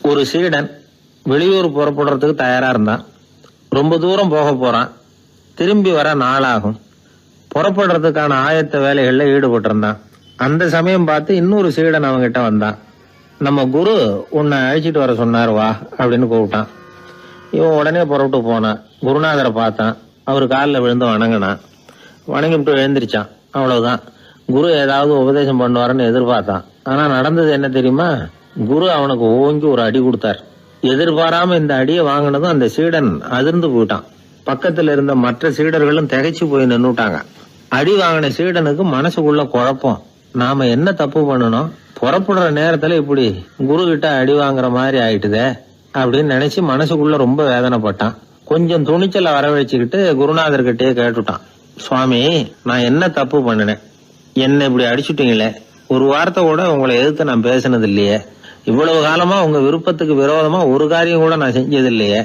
ஒரு சீடன் வெளியூர் புறப்படுறதுக்கு தயாரா இருந்தான். ரொம்ப தூரம் போக போறான். திரும்பி வர நாளாகும். புறப்படுறதுக்கான ஆயத்த வேலைகள்ல ஈடுபட்டிருந்தான். அந்த சமயம் பார்த்து இன்னொரு சீடன் அவங்கிட்ட வந்தான். நம்ம குரு உன்னை அழைச்சிட்டு வர சொன்னார், வா அப்படின்னு கூப்பிட்டான். இவன் உடனே புறப்பட்டு போனான். குருநாதரை பார்த்தான். அவர் காலில் விழுந்து வணங்கினான். வணங்கிவிட்டு எழுந்திரிச்சான். அவ்வளவுதான். குரு ஏதாவது உபதேசம் பண்ணுவாருன்னு எதிர்பார்த்தான். ஆனா நடந்தது என்ன தெரியுமா? குரு அவனுக்கு ஓங்கி ஒரு அடி கொடுத்தார். எதிர்பாராம இந்த அடியை வாங்கினதும் அந்த சீடன் அதிர்ந்து போயிட்டான். பக்கத்துல இருந்த மற்ற சீடர்களும் திகைச்சு போய் நின்னுட்டாங்க. அடி வாங்கின சீடனுக்கு மனசுக்குள்ள குழப்பம். நாம என்ன தப்பு பண்ணணும், புறப்படுற நேரத்துல இப்படி குரு கிட்ட அடி வாங்குற மாதிரி ஆயிட்டுதே அப்படின்னு நினைச்சு மனசுக்குள்ள ரொம்ப வேதனைப்பட்டான். கொஞ்சம் துணிச்சலை வரவழைச்சுக்கிட்டு குருநாதர்கிட்டயே கேட்டுட்டான், சுவாமி, நான் என்ன தப்பு பண்ணினேன்? என்ன இப்படி அடிச்சுட்டீங்களே. ஒரு வார்த்தை கூட உங்களை எதிர்த்து நான் பேசினது இல்லையே. இவ்வளவு காலமா உங்க விருப்பத்துக்கு விரோதமா ஒரு காரியம் கூட நான் செஞ்சது இல்லையே.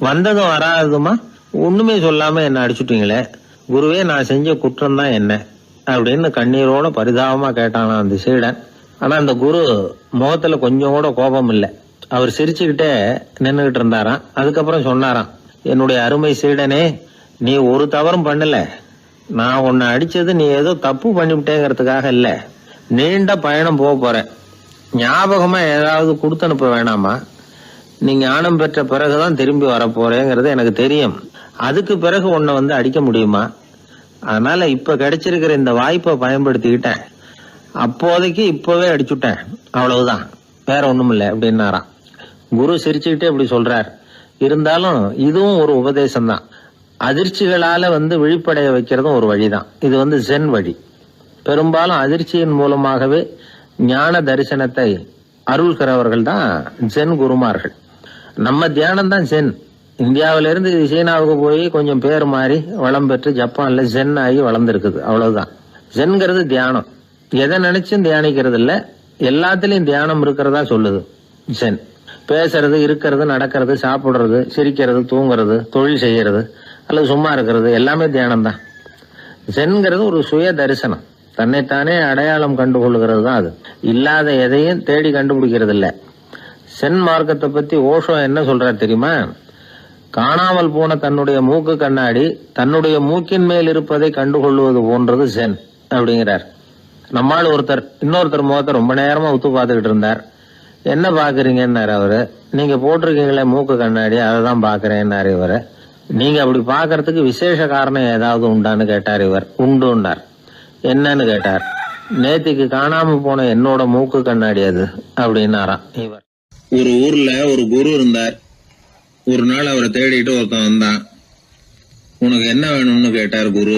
வந்ததும் வராததுமா ஒண்ணுமே சொல்லாம என்ன அடிச்சுட்டீங்களே. குருவே, நான் செஞ்ச குற்றம் தான் என்ன அப்படின்னு கண்ணீரோட பரிதாபமா கேட்டானா அந்த சீடன். ஆனா அந்த குரு முகத்துல கொஞ்சம் கூட கோபம் இல்லை. அவர் சிரிச்சுக்கிட்டே நின்னுகிட்டு இருந்தாராம். அதுக்கப்புறம் சொன்னாராம், என்னுடைய அருமை சீடனே, நீ ஒரு தவறும் பண்ணல. நான் உன்னை அடிச்சது நீ ஏதோ தப்பு பண்ணிவிட்டேங்கிறதுக்காக இல்ல. நீண்ட பயணம் போக போறேன். ஞாபகமா ஏதாவது கொடுத்து அனுப்ப வேணாமா? நீ ஞானம் பெற்ற பிறகுதான் திரும்பி வரப்போறேங்கிறது எனக்கு தெரியும். அதுக்கு பிறகு உன்னை வந்து அடிக்க முடியுமா? அதனால இப்ப கிடைச்சிருக்கிற இந்த வாய்ப்பை பயன்படுத்திக்கிட்டேன். அப்போதைக்கு இப்பவே அடிச்சுட்டேன், அவ்வளவுதான், வேற ஒண்ணும் இல்லை அப்படின்னாராம். குரு சிரிச்சுக்கிட்டே இப்படி சொல்றார். இருந்தாலும் இதுவும் ஒரு உபதேசம் தான். அதிர்ச்சிகளால விழிப்படைய வைக்கிறதும் ஒரு வழிதான். இது ஜென் வழி. பெரும்பாலும் அதிர்ச்சியின் மூலமாகவே ஞான தரிசனத்தை அருள்கிறவர்கள் தான் ஜென் குருமார்கள். நம்ம தியானம் தான் ஜென். இந்தியாவிலிருந்து சீனாவுக்கு போய் கொஞ்சம் பேர் மாறி வளம் பெற்று ஜப்பான்ல ஜென் ஆகி வளர்ந்துருக்குது, அவ்வளவுதான். ஜென்கிறது தியானம். எதை நினைச்சும் தியானிக்கிறது இல்ல, எல்லாத்திலையும் தியானம் இருக்கிறதா சொல்லுது ஜென். பேசுறது, இருக்கிறது, நடக்கிறது, சாப்பிடுறது, சிரிக்கிறது, தூங்குறது, தொழில் செய்யறது அல்லது சும்மா இருக்கிறது எல்லாமே தியானம் தான். ஜென்கிறது ஒரு சுய தரிசனம். தன்னைத்தானே அடையாளம் கண்டுகொள்கிறது தான் அது. இல்லாத எதையும் தேடி கண்டுபிடிக்கிறது இல்ல. சென் மார்க்கத்தை பத்தி ஓஷோ என்ன சொல்றாரு தெரியுமா? காணாமல் போன தன்னுடைய மூக்கு கண்ணாடி தன்னுடைய மூக்கின் மேல் இருப்பதை கண்டுகொள்வது போன்றது சென் அப்படிங்கிறார். நம்மால் ஒருத்தர் இன்னொருத்தர் முகத்தை ரொம்ப நேரமா உத்து பார்த்துக்கிட்டு இருந்தார். என்ன பாக்குறீங்கன்னாரு அவரு. நீங்க போட்டிருக்கீங்களே மூக்கு கண்ணாடி, அதை தான் பாக்குறேன்னாரு இவரு. நீங்க அப்படி பாக்குறதுக்கு விசேஷ காரணம் ஏதாவது உண்டான்னு கேட்டார் இவர். உண்டுன்னார். என்னன்னு கேட்டார். நேத்திக்கு காணாம போன என்னோட மூக்கு கண்ணாடி அது அப்படின்னாராம் இவர். ஒரு ஊர்ல ஒரு குரு இருந்தார். ஒரு நாள் அவரை தேடிட்டு ஒருத்தன் வந்தான். உனக்கு என்ன வேணும்னு கேட்டார் குரு.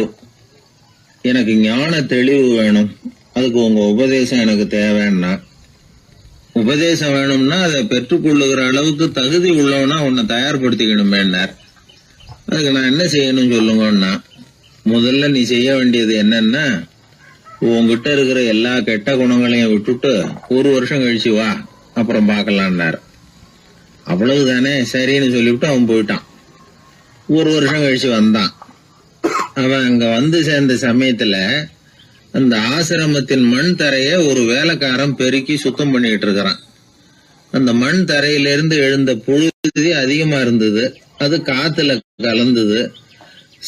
எனக்கு ஞான தெளிவு வேணும், அதுக்கு உங்க உபதேசம் எனக்கு தேவைன்னா. உபதேசம் வேணும்னா அதை பெற்றுக்கொள்ளுகிற அளவுக்கு தகுதி உள்ளவனா உன்னை தயார்படுத்திக்கணுமேன்னார். அதுக்கு நான் என்ன செய்யணும் சொல்லுங்கன்னா, முதல்ல நீ செய்ய வேண்டியது என்னன்னா, உங்ககிட்ட இருக்கிற எல்லா கெட்ட குணங்களையும் விட்டுட்டு 1 வருஷம் கழிச்சு வா, அப்புறம் பாக்கலான்னாரு. அவ்வளவுதானே, சரின்னு சொல்லிவிட்டு அவன் போயிட்டான். 1 வருஷம் கழிச்சு வந்தான். அவன் அங்க சேர்ந்த சமயத்துல அந்த ஆசிரமத்தின் மண் தரைய ஒரு வேலைக்காரன் பெருக்கி சுத்தம் பண்ணிட்டு இருக்கிறான். அந்த மண் தரையிலிருந்து எழுந்த புழுதி அதிகமா இருந்தது. அது காத்துல கலந்தது.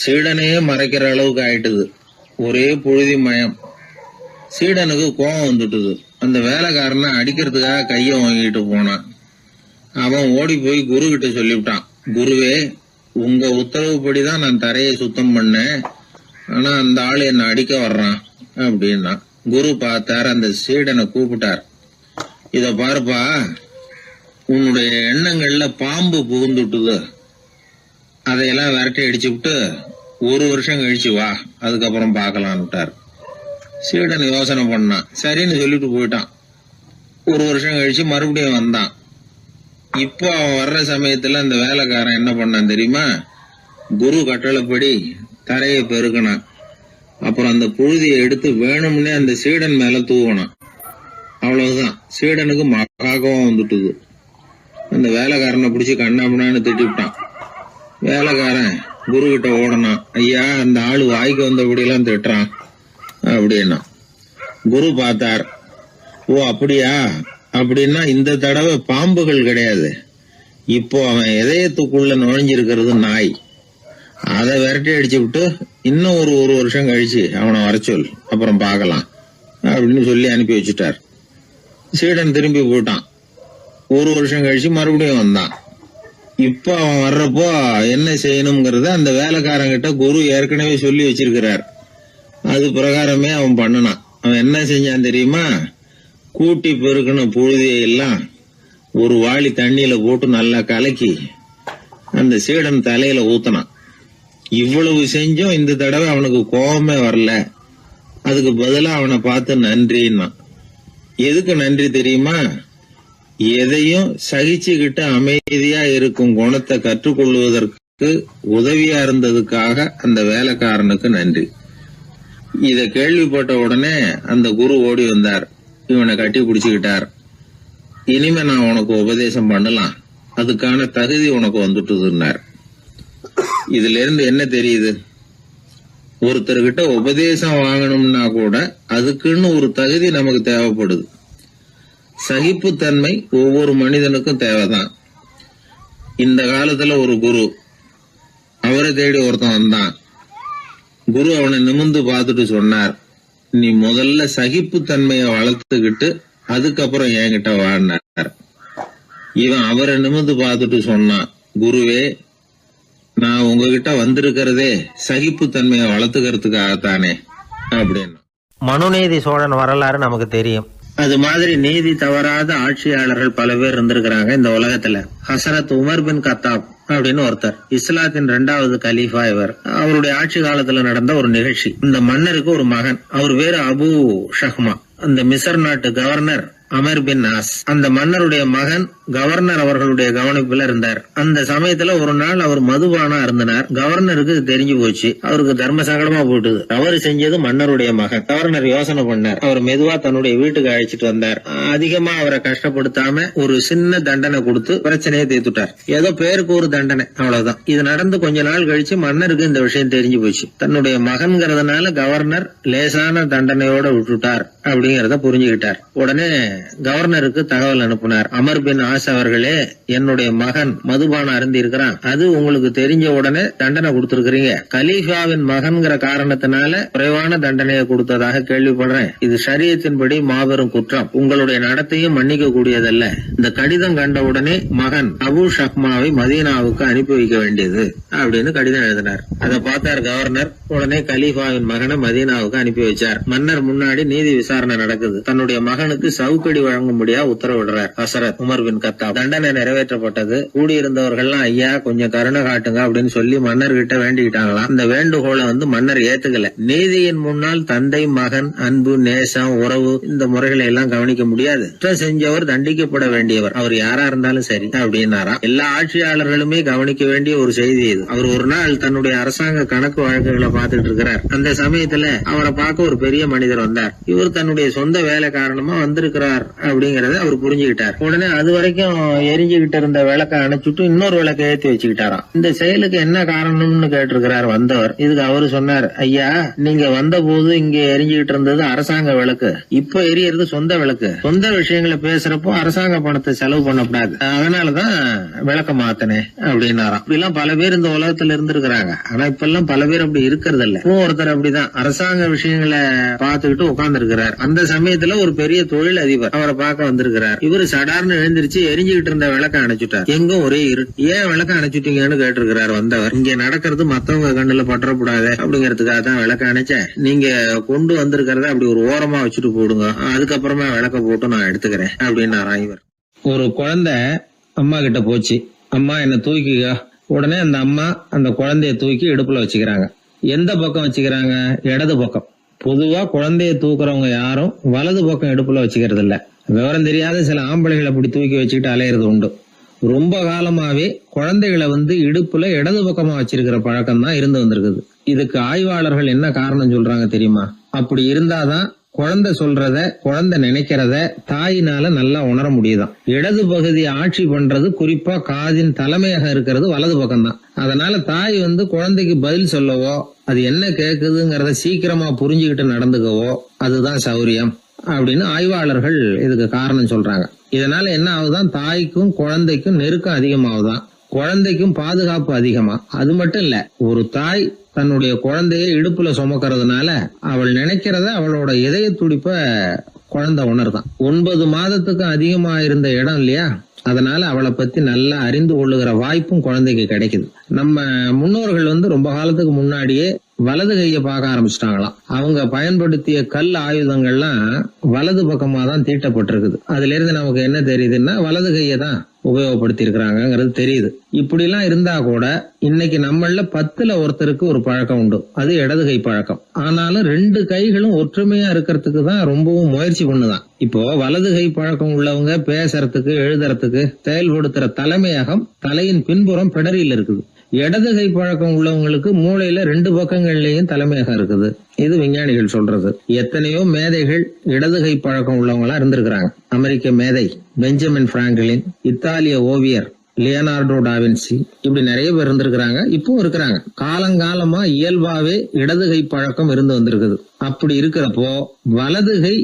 சீடனையே மறைக்கிற அளவுக்கு ஆயிட்டுது. ஒரே புழுதி மயம். சீடனுக்கு கோபம் வந்துட்டுது. அந்த வேலைக்காரனை அடிக்கிறதுக்காக கைய வாங்கிட்டு போனான். அவன் ஓடி போய் குரு கிட்ட சொல்லிவிட்டான், குருவே, உங்க உத்தரவுப்படிதான் நான் தரையை சுத்தம் பண்ணேன், ஆனா அந்த ஆளு என்ன அடிக்க வர்றான் அப்படின்னா. குரு பார்த்தார். அந்த சீடனை கூப்பிட்டார். இத பாருப்பா, உன்னுடைய எண்ணங்கள்ல பாம்பு புகுந்துட்டுது. அதையெல்லாம் விரட்டி அடிச்சு விட்டு 1 வருஷம் கழிச்சு வா, அதுக்கப்புறம் பாக்கலான்னுட்டார். சீடன் யோசனை பண்ணான். சரின்னு சொல்லிட்டு போயிட்டான். 1 வருஷம் கழிச்சு மறுபடியும் வந்தான். இப்போ அவன் வர்ற சமயத்துல அந்த வேலைக்காரன் என்ன பண்ணான் தெரியுமா? குரு கட்டளைப்படி தரையை பெருக்கினான். அப்புறம் அந்த புழுதியை எடுத்து வேணும்னே அந்த சீடன் மேல தூவனான். அவ்வளவுதான். சீடனுக்கு மகாகம் வந்துட்டுது. அந்த வேலைக்காரனை பிடிச்சி கண்ணாமண்ணான்னு திட்டிவிட்டான். வேலைக்காரன் குரு கிட்ட ஓடனான். ஐயா, அந்த ஆளு வாய்க்கு வந்தபடியெல்லாம் திட்டுறான் அப்படின்னா. குரு பார்த்தார். ஓ அப்படியா, அப்படின்னா இந்த தடவை பாம்புகள் கிடையாது, இப்போ அவன் இதயத்துக்குள்ள நுழைஞ்சிருக்கிறது நாய். அதை விரட்டி அடிச்சு விட்டு இன்னும் ஒரு வருஷம் கழிச்சு அவனை வர சொல், அப்புறம் பார்க்கலாம் அப்படின்னு சொல்லி அனுப்பி வச்சுட்டார். சீடன் திரும்பி போயிட்டான். ஒரு வருஷம் கழிச்சு மறுபடியும் வந்தான். இப்ப அவன் வர்றப்போ என்ன செய்யணுங்கிறத அந்த வேலைக்காரங்கிட்ட குரு ஏற்கனவே சொல்லி வச்சிருக்கிறார். அது பிரகாரமே அவன் பண்ணனான். அவன் என்ன செஞ்சான் தெரியுமா? கூட்டி பெருக்கின புழுதியை எல்லாம் ஒரு வாளி தண்ணியில போட்டு நல்லா கலக்கி அந்த சீடன் தலையில ஊத்தினான். இவ்வளவு செஞ்சும் இந்த தடவை அவனுக்கு கோபமே வரல. அதுக்கு பதிலா அவனை பார்த்து நன்றின்னா. எதுக்கு நன்றி தெரியுமா? எதையும் சகிச்சுக்கிட்டு அமைதியா இருக்கும் குணத்தை கற்றுக்கொள்வதற்கு உதவியா இருந்ததுக்காக அந்த வேலைக்காரனுக்கு நன்றி. இத கேள்விப்பட்ட உடனே அந்த குரு ஓடி வந்தார். இவனை கட்டி பிடிச்சுக்கிட்டார். இனிமே நான் உனக்கு உபதேசம் பண்ணலாம், அதுக்கான தகுதி உனக்கு வந்துட்டுதுன்னார். இதுல இருந்து என்ன தெரியுது? ஒருத்தர்கிட்ட உபதேசம் வாங்கணும்னா கூட அதுக்குன்னு ஒரு தகுதி நமக்கு தேவைப்படுது. சகிப்புத்தன்மை ஒவ்வொரு மனிதனுக்கும் தேவைதான். இந்த காலத்துல ஒரு குரு, அவரை தேடி ஒருத்தன் வந்தான். குரு அவனை நிமிர்ந்து பார்த்துட்டு சொன்னார், நீ முதல்ல சகிப்புத்தன்மையை வளர்த்துக்கிட்டு அதுக்கப்புறம் என்கிட்ட வாழ்னார். இவன் அவரை நிமிர்ந்து பார்த்துட்டு சொன்னான், குருவே, நான் உங்ககிட்ட வந்திருக்கிறதே சகிப்புத்தன்மையை வளர்த்துக்கிறதுக்காகத்தானே அப்படின்னு. மனுநீதி சோழன் வரலாறு நமக்கு தெரியும். அது மாதிரி நீதி தவறாத ஆட்சியாளர்கள் பல பேர் இருந்திருக்கிறாங்க இந்த உலகத்துல. ஹசரத் உமர் பின் கத்தாப் அப்படின்னு ஒருத்தர், இஸ்லாத்தின் 2வது கலீஃபா இவர். அவருடைய ஆட்சி காலத்துல நடந்த ஒரு நிகழ்ச்சி. இந்த மன்னருக்கு ஒரு மகன், அவர் பேரு அபு ஷஹ்மா. அந்த மிசர் நாட்டு கவர்னர் அமர் பின் ஆஸ், அந்த மன்னருடைய மகன் கவர்னர் அவர்களுடைய கவனிப்புல இருந்தார். அந்த சமயத்துல ஒரு நாள் அவர் மதுபானா இருந்தனார். கவர்னருக்கு தெரிஞ்சு போச்சு. அவருக்கு தர்ம சங்கடமா போட்டுது. அவர் செஞ்சது மன்னருடைய மகன். கவர்னர் யோசனை பண்ணார். அவர் மெதுவா தன்னுடைய வீட்டுக்கு அழைச்சிட்டு வந்தார். அதிகமா அவரை கஷ்டப்படுத்தாம ஒரு சின்ன தண்டனை கொடுத்து பிரச்சனையை தீர்த்துட்டார். ஏதோ பேருக்கு ஒரு தண்டனை, அவ்வளவுதான். இது நடந்து கொஞ்ச நாள் கழிச்சு மன்னருக்கு இந்த விஷயம் தெரிஞ்சு போச்சு. தன்னுடைய மகன்கிறதுனால கவர்னர் லேசான தண்டனையோட விட்டுட்டார் அப்படிங்கறத புரிஞ்சுக்கிட்டார். உடனே கவர்னருக்கு தகவல் அனுப்பினார். அமர் பின் ஆஸ் அவர்களே, என்னுடைய மகன் மதுபான அருந்தி இருக்கிறான், அது உங்களுக்கு தெரிஞ்ச உடனே தண்டனை கொடுத்திருக்கிறீங்க. கலீஃபாவின் மகன்கிற காரணத்தினால குறைவான தண்டனையை கொடுத்ததாக கேள்விப்படுறேன். இது ஷரியத்தின்படி மாபெரும் குற்றம். உங்களுடைய நடத்தையும் மன்னிக்க கூடியதல்ல. இந்த கடிதம் கண்ட உடனே மகன் அபு ஷஹ்மாவை மதீனாவுக்கு அனுப்பி வைக்க வேண்டியது அப்படின்னு கடிதம் எழுதினார். அதை பார்த்தார் கவர்னர். உடனே கலீஃபாவின் மகனை மதீனாவுக்கு அனுப்பி வச்சார். மன்னர் முன்னாடி நீதி விசாரணை நடக்குது. தன்னுடைய மகனுக்கு சவுக்கடி வழங்கும்படியா உத்தரவிடுறார் ஹசரத் உமர் பின் கத்தாப். தண்டனை நிறைவேற்றப்பட்டது. கூடியிருந்தவர்கள்லாம் ஐயா கொஞ்சம் கருணை காட்டுங்க அப்படின்னு சொல்லி மன்னர்கிட்ட வேண்டிக்கிட்டாங்களாம். இந்த வேண்டுகோளை மன்னர் ஏத்துக்கல. நீதியின் முன்னால் தந்தை மகன் அன்பு நேசம் உறவு இந்த முறைகளை எல்லாம் கவனிக்க முடியாது. குற்றம் செஞ்சவர் தண்டிக்கப்பட வேண்டியவர், அவர் யாரா இருந்தாலும் சரி அப்படின்னாராம். எல்லா ஆட்சியாளர்களுமே கவனிக்க வேண்டிய ஒரு செய்தி இது. அவர் ஒரு நாள் தன்னுடைய அரசாங்க கணக்கு வழக்குகளை பார்த்துட்டு இருக்கிறார். அந்த சமயத்துல அவரை பார்க்க ஒரு பெரிய மனிதர் வந்தார். இவர் தன்னுடைய சொந்த வேலை காரணமா வந்திருக்கிறார் அப்படிங்கறத அவர் புரிஞ்சுக்கிட்டார். உடனே அது வரைக்கும் எரிஞ்சுகிட்டு இருந்த விளக்க அணைச்சுட்டு இன்னொரு விளக்க ஏற்றி வச்சுக்கிட்டாராம். இந்த செயலுக்கு என்ன காரணம்னு கேட்டிருக்கிறார் வந்தவர். இதுக்கு அவரு சொன்னார், ஐயா, நீங்க வந்த போது இங்க எரிஞ்சுகிட்டு இருந்தது அரசாங்க விளக்கு, இப்ப எரியறது சொந்த விளக்கு. சொந்த விஷயங்களை பேசுறப்போ அரசாங்க பணத்தை செலவு பண்ணக்கூடாது, அதனாலதான் விளக்க மாத்தினேன் அப்படின்னாராம். இப்படி எல்லாம் பல பேர் இந்த உலகத்துல இருந்திருக்கிறாங்க. ஆனா இப்ப எல்லாம் பல பேர் அப்படி இருக்கிறது இல்ல. ஒருத்தர் அப்படிதான் அரசாங்க விஷயங்களை பார்த்துக்கிட்டு உட்கார்ந்து இருக்கிறார். அந்த சமயத்துல ஒரு பெரிய தொழில் அதிபர் அவரை பார்க்க வந்திருக்கிறார். இவரு சடார்னு எழுந்திருச்சு எரிஞ்சுகிட்டு இருந்த விளக்க அணைச்சுட்டார். எங்கும் ஒரே இருட்டு. ஏன் விளக்க அணைச்சுட்டீங்கன்னு கேட்டிருக்கிறார் வந்தவர். இங்க நடக்கிறது மத்தவங்க கண்ணுல பற்றக்கூடாது அப்படிங்கறதுக்காக தான் விளக்க அணைச்சேன். நீங்க கொண்டு வந்திருக்கிறத அப்படி ஒரு ஓரமா வச்சுட்டு போடுங்க, அதுக்கப்புறமா விளக்க போட்டு நான் எடுத்துக்கிறேன் அப்படின்னாராம் இவர். ஒரு குழந்தை அம்மா கிட்ட போச்சு, அம்மா என்ன தூக்கிக்க. உடனே அந்த அம்மா அந்த குழந்தைய தூக்கி இடுப்புல வச்சுக்கிறாங்க. எந்த பக்கம் வச்சுக்கிறாங்க? இடது பக்கம். பொதுவா குழந்தைய தூக்குறவங்க யாரும் வலது பக்கம் இடுப்புல வச்சுக்கிறது இல்ல. விவரம் தெரியாத சில ஆம்பளைகளை அப்படி தூக்கி வச்சுக்கிட்டு அலையிறது உண்டு. ரொம்ப காலமாவே குழந்தைகளை இடுப்புல இடது பக்கமா வச்சிருக்கிற பழக்கம் தான் இருந்து வந்திருக்குது. இதுக்கு ஆய்வாளர்கள் என்ன காரணம் சொல்றாங்க தெரியுமா? அப்படி இருந்தாதான் குழந்தை சொல்றத குழந்தை நினைக்கிறத தாயினால நல்லா உணர முடியுதாம். இடது பகுதி ஆட்சி பண்றது குறிப்பா காதின் தலைமையாக இருக்கிறது வலது பக்கம் தான். அதனால தாய் குழந்தைக்கு பதில் சொல்லவோ அது என்ன கேக்குதுங்கிறத சீக்கிரமா புரிஞ்சுக்கிட்டு நடந்துக்கவோ அதுதான் சௌரியம். அப்படின்னு ஆய்வாளர்கள் இதுக்கு காரணம் சொல்றாங்க. இதனால என்ன ஆகுதான், தாய்க்கும் குழந்தைக்கும் நெருக்கம் அதிகமாகுதான், குழந்தைக்கும் பாதுகாப்பு அதிகமா. அது மட்டும் இல்ல, ஒரு தாய் தன்னுடைய குழந்தைய இடுப்புல சுமக்கிறதுனால அவள் நினைக்கிறத அவளோட இதய துடிப்ப குழந்தை உணர்தான். 9 மாதத்துக்கு அதிகமா இருந்த இடம் இல்லையா, அதனால அவளை பத்தி நல்லா அறிந்து கொள்ளுகிற வாய்ப்பும் குழந்தைக்கு கிடைக்குது. நம்ம முன்னோர்கள் ரொம்ப காலத்துக்கு முன்னாடியே வலது கையை பார்க்க ஆரம்பிச்சிட்டாங்களாம். அவங்க பயன்படுத்திய கல் ஆயுதங்கள்லாம் வலது பக்கமா தான் தீட்டப்பட்டிருக்குது. அதுல இருந்து நமக்கு என்ன தெரியுதுன்னா, வலது கையை தான் உபயோகப்படுத்தி இருக்கிறாங்கிறது தெரியுது. இப்படி எல்லாம் இருந்தா கூட இன்னைக்கு நம்மள 10ல் ஒருத்தருக்கு ஒரு பழக்கம் உண்டு, அது இடது கை பழக்கம். ஆனாலும் 2 கைகளும் ஒற்றுமையா இருக்கிறதுக்கு தான் ரொம்பவும் முயற்சி பண்ணுதான். இப்போ வலது கை பழக்கம் உள்ளவங்க பேசுறதுக்கு, எழுதுறதுக்கு, செயல்படுத்துற தலைமையகம் தலையின் பின்புறம் பிடரியில் இருக்குது. இடது கை பழக்கம் உள்ளவங்களுக்கு மூளையில 2 பக்கங்கள்லயும் தலைமையகம் இருக்குது. இது விஞ்ஞானிகள் சொல்றது. எத்தனையோ மேதைகள் இடது கை பழக்கம் உள்ளவங்களா இருந்திருக்கிறாங்க. அமெரிக்க மேதை பெஞ்சமின் பிராங்கிலின், இத்தாலிய ஓவியர் லியோனார்டோ டாவின்சி, இப்படி நிறைய பேர் இருந்திருக்கிறாங்க, இப்பவும் இருக்கிறாங்க. காலங்காலமா இயல்பாவே இடது கை பழக்கம் இருந்து வந்திருக்குது. அப்படி இருக்கிறப்போ வலது கை